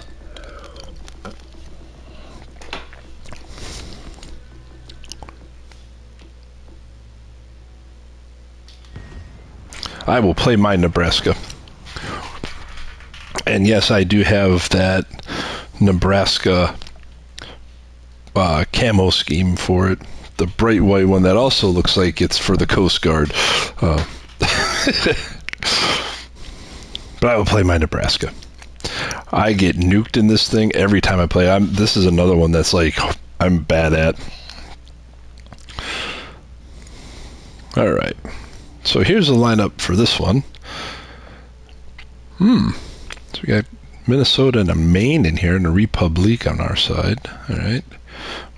I will play my Nebraska. And yes, I do have that Nebraska camo scheme for it. The bright white one that also looks like it's for the Coast Guard. But I will play my Nebraska. I get nuked in this thing every time I play. This is another one that's like I'm bad at. All right. So here's the lineup for this one. So we got Minnesota and a Maine in here and a Republique on our side. All right.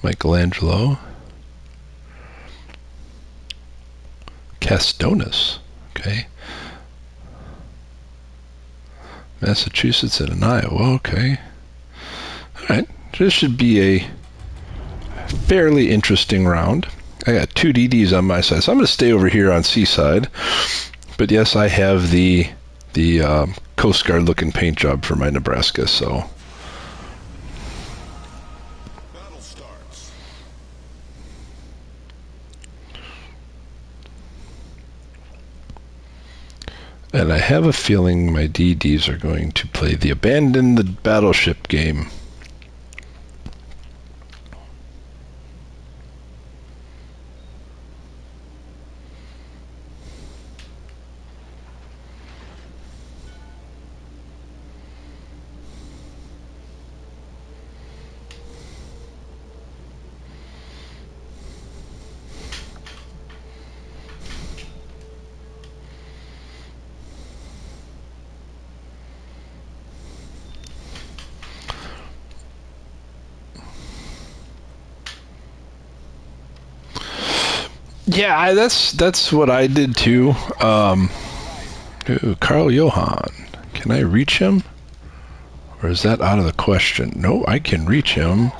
Michelangelo. Castonis. Okay. Massachusetts and an Iowa. Okay. All right. This should be a fairly interesting round. I got 2 DDs on my side, so I'm going to stay over here on Seaside. But yes, I have the Coast Guard looking paint job for my Nebraska, so.
Battle starts.
And I have a feeling my DDs are going to play the Abandon the Battleship game. Yeah, that's what I did too. Carl Johan. Can I reach him? Or is that out of the question? No, I can reach him.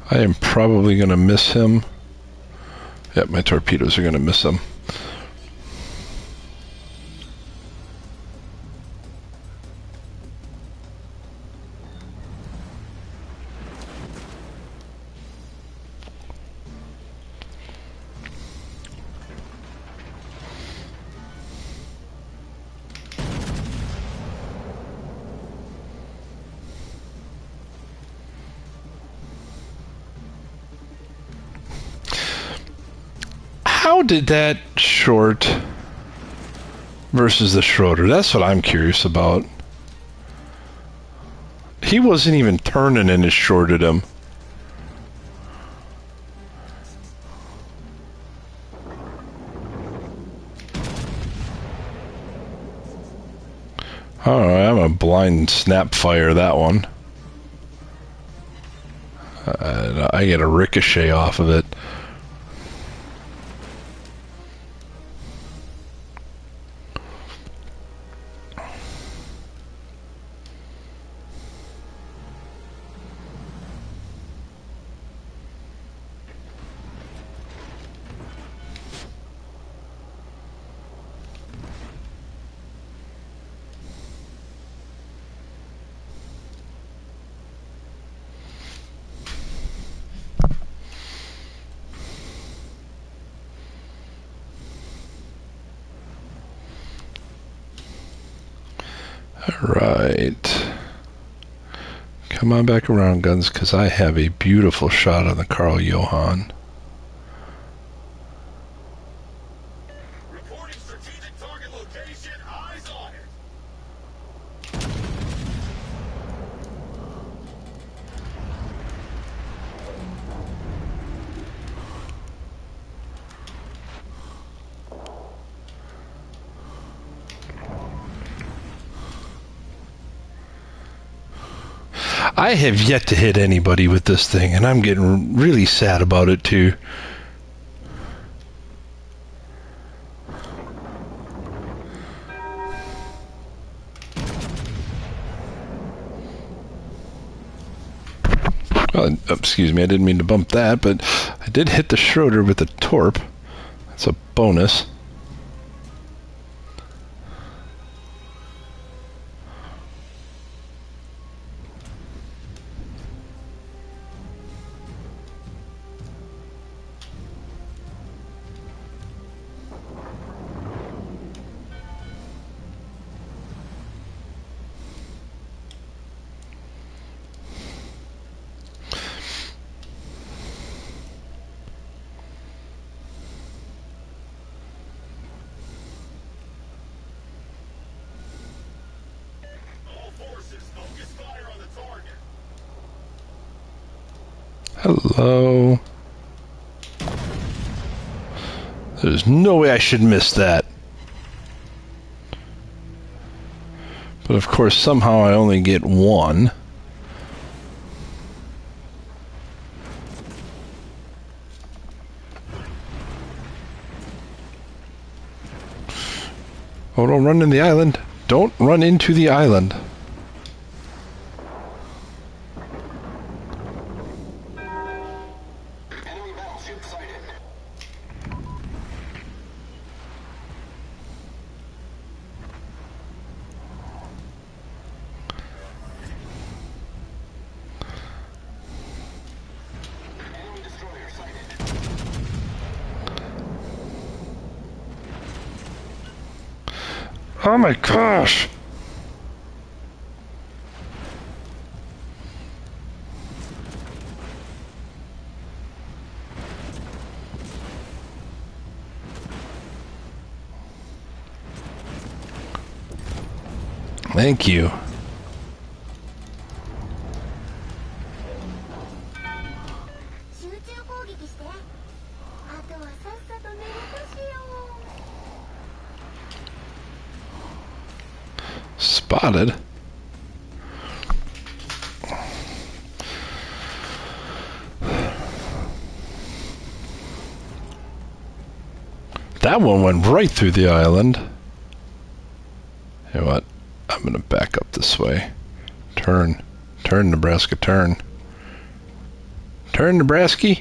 I am probably going to miss him. Yep, my torpedoes are going to miss him. How did that short versus the Schroeder? That's what I'm curious about. He wasn't even turning and it shorted him. Alright, I'm gonna blind snap fire that one. I get a ricochet off of it. Alright. Come on back around, guns, because I have a beautiful shot on the Carl Johan.
Reporting strategic target location. Eyes on it.
I have yet to hit anybody with this thing, and I'm getting really sad about it too. Well, excuse me, I didn't mean to bump that, but I did hit the Schroeder with the Torp. That's a bonus. Hello. There's no way I should miss that. But of course, somehow I only get one. Oh, don't run in the island. Don't run into the island.
Enemy battleship sighted. Enemy destroyer sighted.
Oh my gosh! Thank you.
集中攻撃して。あとはさっさと寝るとしよう。
Spotted. That one went right through the island. You know what? I'm gonna back up this way. Turn. Turn, Nebraska, turn. Turn, Nebraska.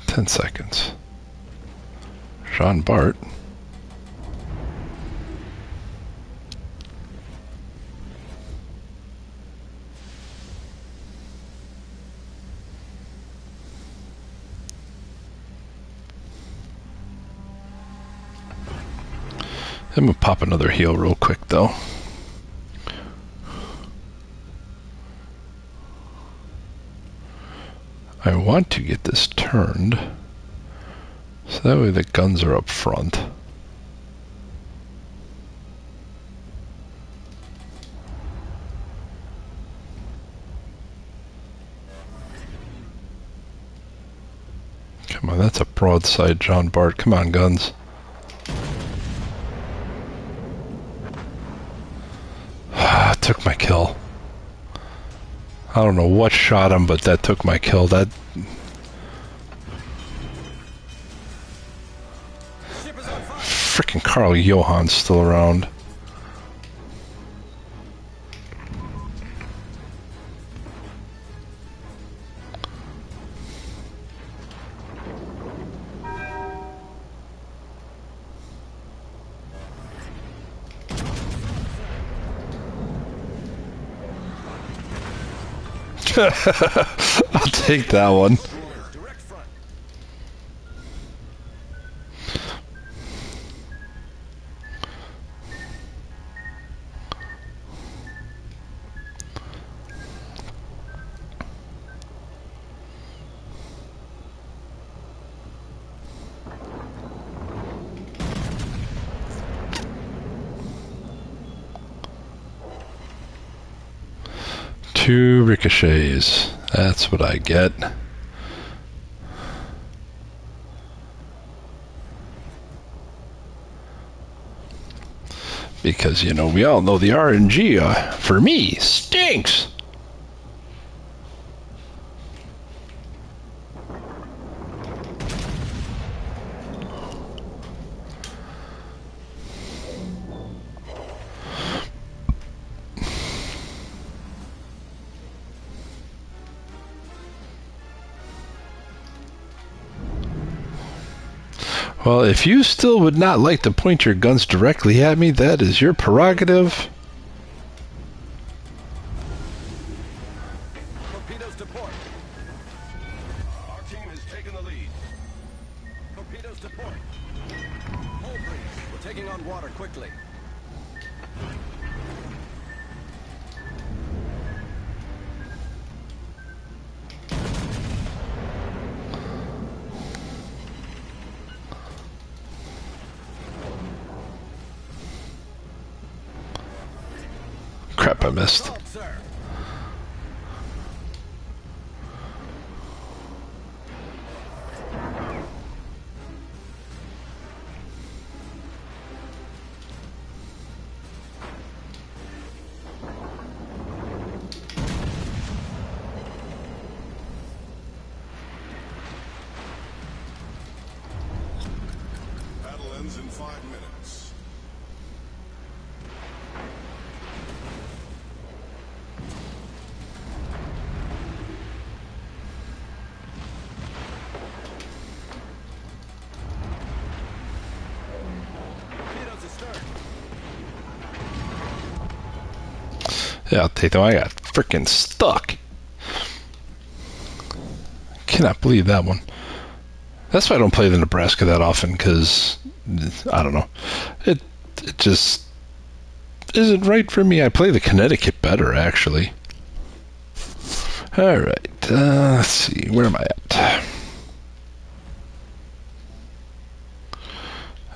Ten seconds. Sean Bart. I'm gonna pop another heal real quick though. I want to get this turned so that way the guns are up front. Come on, that's a broadside John Bart. Come on, guns. Took my kill. I don't know what shot him, but that took my kill. That
Ship is on fire.
freaking Carl Johan's still around. I'll take that one.
Direct front.
Two ricochets. That's what I get. Because, you know, we all know the RNG, for me, stinks. Well, if you still would not like to point your guns directly at me, that is your prerogative.
Torpedoes to port.
Our team has taken the lead.
Torpedoes to port. Hull breeze. We're taking on water quickly.
crap, I missed.
Assault, sir.
Battle ends in 5 minutes.
Torpedoes astern.
Yeah, I'll take that one. I got freaking stuck. Cannot believe that one. That's why I don't play the Nebraska that often, because I don't know. It just isn't right for me. I play the Connecticut better, actually. All right. Let's see. Where am I at?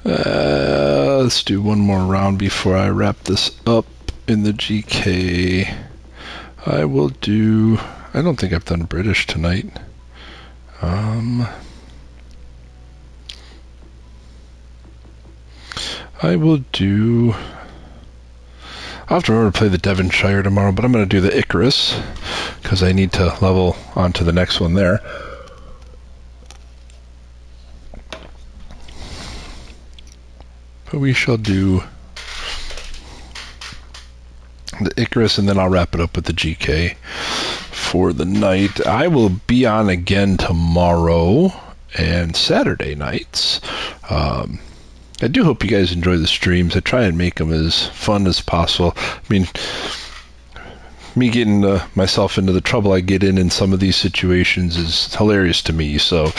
Let's do one more round before I wrap this up in the GK. I will do... I don't think I've done British tonight. I will do... I'll have to remember to play the Devonshire tomorrow, but I'm going to do the Icarus, because I need to level on to the next one there. But we shall do the Icarus, and then I'll wrap it up with the GK for the night. I will be on again tomorrow and Saturday nights. I do hope you guys enjoy the streams. I try and make them as fun as possible. I mean, me getting myself into the trouble I get in some of these situations is hilarious to me. So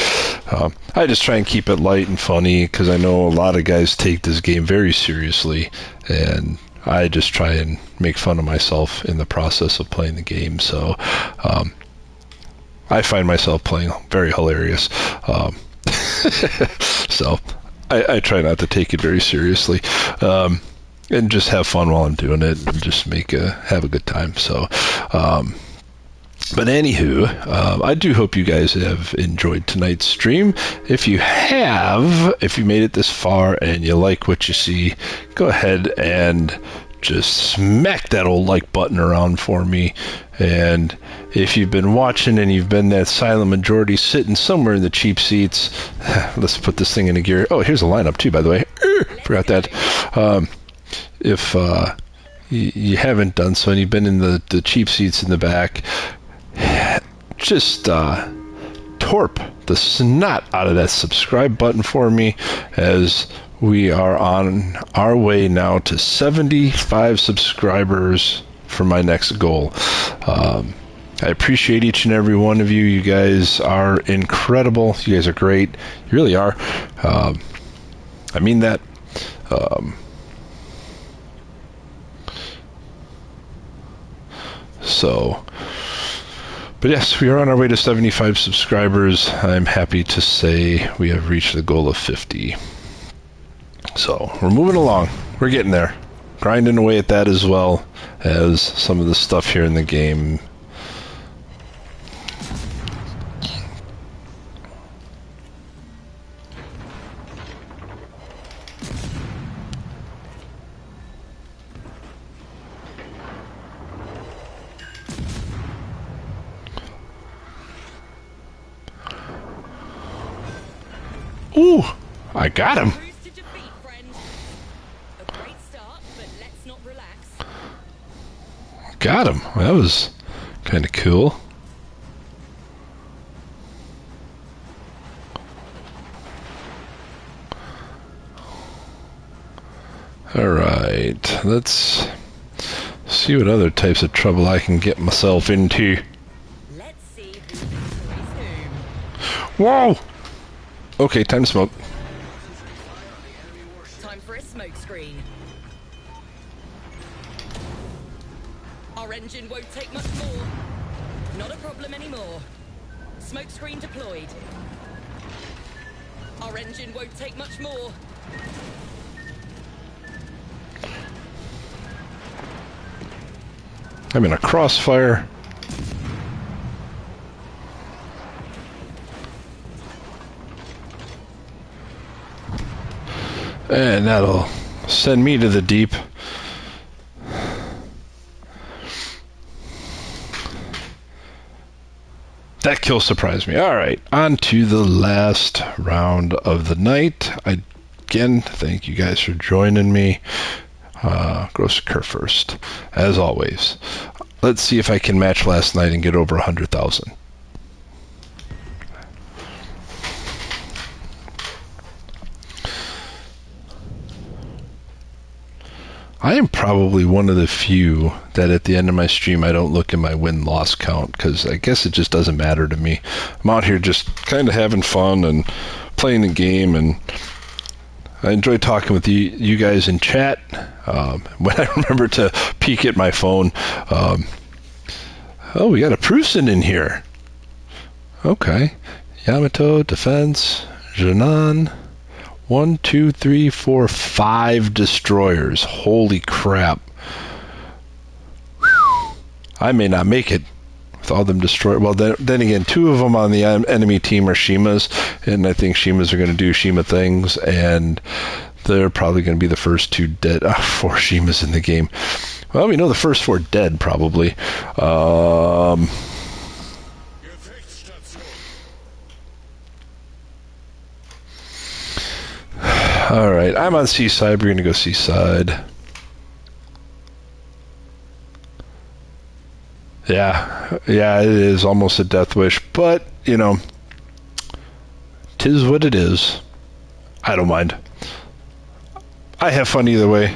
I just try and keep it light and funny, because I know a lot of guys take this game very seriously, and I just try and make fun of myself in the process of playing the game. So I find myself playing very hilarious. So I try not to take it very seriously, and just have fun while I'm doing it, and just have a good time. So, but anywho, I do hope you guys have enjoyed tonight's stream. If you made it this far and you like what you see, go ahead and just smack that old like button around for me. And if you've been watching and you've been that silent majority sitting somewhere in the cheap seats, let's put this thing into gear. Oh, here's a lineup too, by the way. Forgot that. If you haven't done so and you've been in the cheap seats in the back, just torp the snot out of that subscribe button for me, as we are on our way now to 75 subscribers for my next goal. I appreciate each and every one of you. You guys are incredible. You guys are great. You really are. I mean that. But yes, we are on our way to 75 subscribers. I'm happy to say we have reached the goal of 50. So we're moving along. We're getting there. Grinding away at that, as well as some of the stuff here in the game. Ooh, I got him.
Cruise to defeat, friend. A great start, but let's not relax.
Got him. That was kind of cool. Alright, let's see what other types of trouble I can get myself into.
Let's see who destroys whom.
Whoa! Okay, time to smoke.
Time for a smoke screen. Our engine won't take much more. Not a problem anymore. Smoke screen deployed. Our engine won't take much more.
I'm in a crossfire. And that'll send me to the deep. That kill surprised me. Alright, on to the last round of the night. Again, thank you guys for joining me. Gross occur first, as always. Let's see if I can match last night and get over 100,000. I am probably one of the few that at the end of my stream I don't look at my win-loss count, because I guess it just doesn't matter to me. I'm out here just kind of having fun and playing the game, and I enjoy talking with you guys in chat. When I remember to peek at my phone, oh, we got a Prusen in here. Okay. Yamato, Defense, Janan. 1, 2, 3, 4, 5 destroyers. Holy crap. I may not make it with all them destroyed. Well, then again, 2 of them on the enemy team are Shimas, and I think Shimas are going to do Shima things, and they're probably going to be the first 2 dead. 4 Shimas in the game. Well, we know the first 4 dead, probably. Alright, I'm on Seaside. We're going to go Seaside. Yeah, it is almost a death wish, but, you know, 'tis what it is. I don't mind. I have fun either way.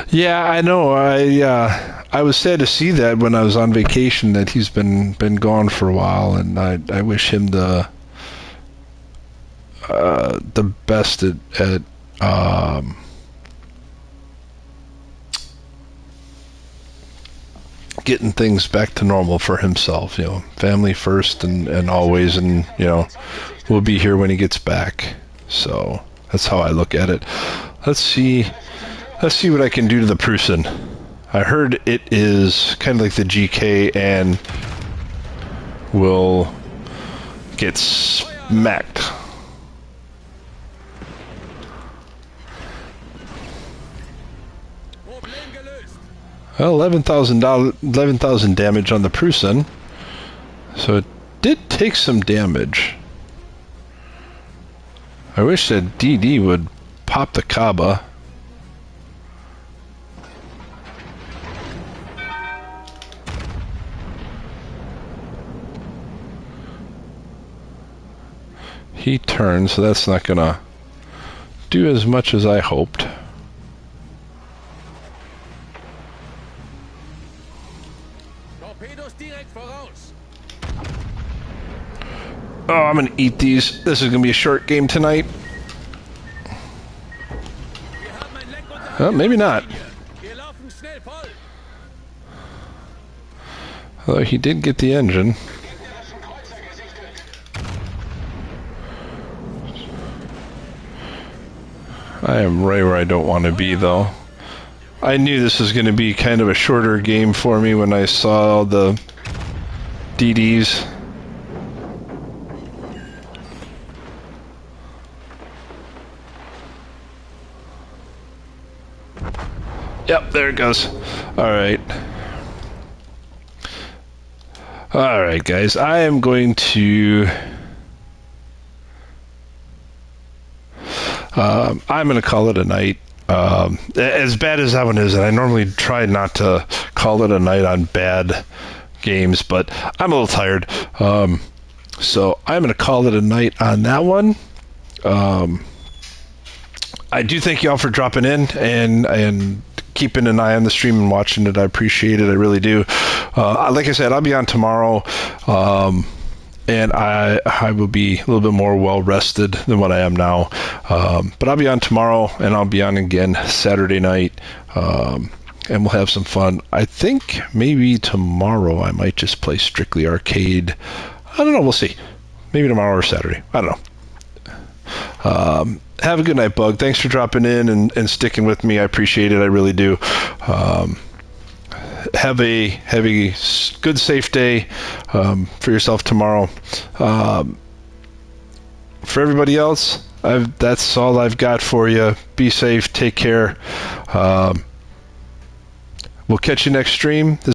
Yeah, I know. I was sad to see that when I was on vacation that he's been gone for a while, and I wish him the best at getting things back to normal for himself. You know, family first and always, and you know, we'll be here when he gets back. So that's how I look at it. Let's see what I can do to the Prusen. I heard it is kind of like the GK and will get smacked. Well, 11,000 damage on the Prusen, so it did take some damage. I wish that DD would pop the Kaaba. He turned, so that's not gonna do as much as I hoped. Oh, I'm gonna eat these. This is gonna be a short game tonight. Maybe not. Although he did get the engine. I am right where I don't want to be, though. I knew this was going to be kind of a shorter game for me when I saw the DDs. Yep, there it goes. Alright. Alright, guys. I am going to... I'm going to call it a night. As bad as that one is, and I normally try not to call it a night on bad games, but I'm a little tired. So I'm going to call it a night on that one. I do thank y'all for dropping in and keeping an eye on the stream and watching it. I appreciate it. I really do. Like I said, I'll be on tomorrow. And I will be a little bit more well-rested than what I am now. But I'll be on tomorrow, and I'll be on again Saturday night, and we'll have some fun. I think maybe tomorrow I might just play strictly arcade. I don't know. We'll see. Maybe tomorrow or Saturday. I don't know. have a good night, Bug. Thanks for dropping in and sticking with me. I appreciate it. I really do. Have a good, safe day for yourself tomorrow. For everybody else, that's all I've got for you. Be safe. Take care. We'll catch you next stream.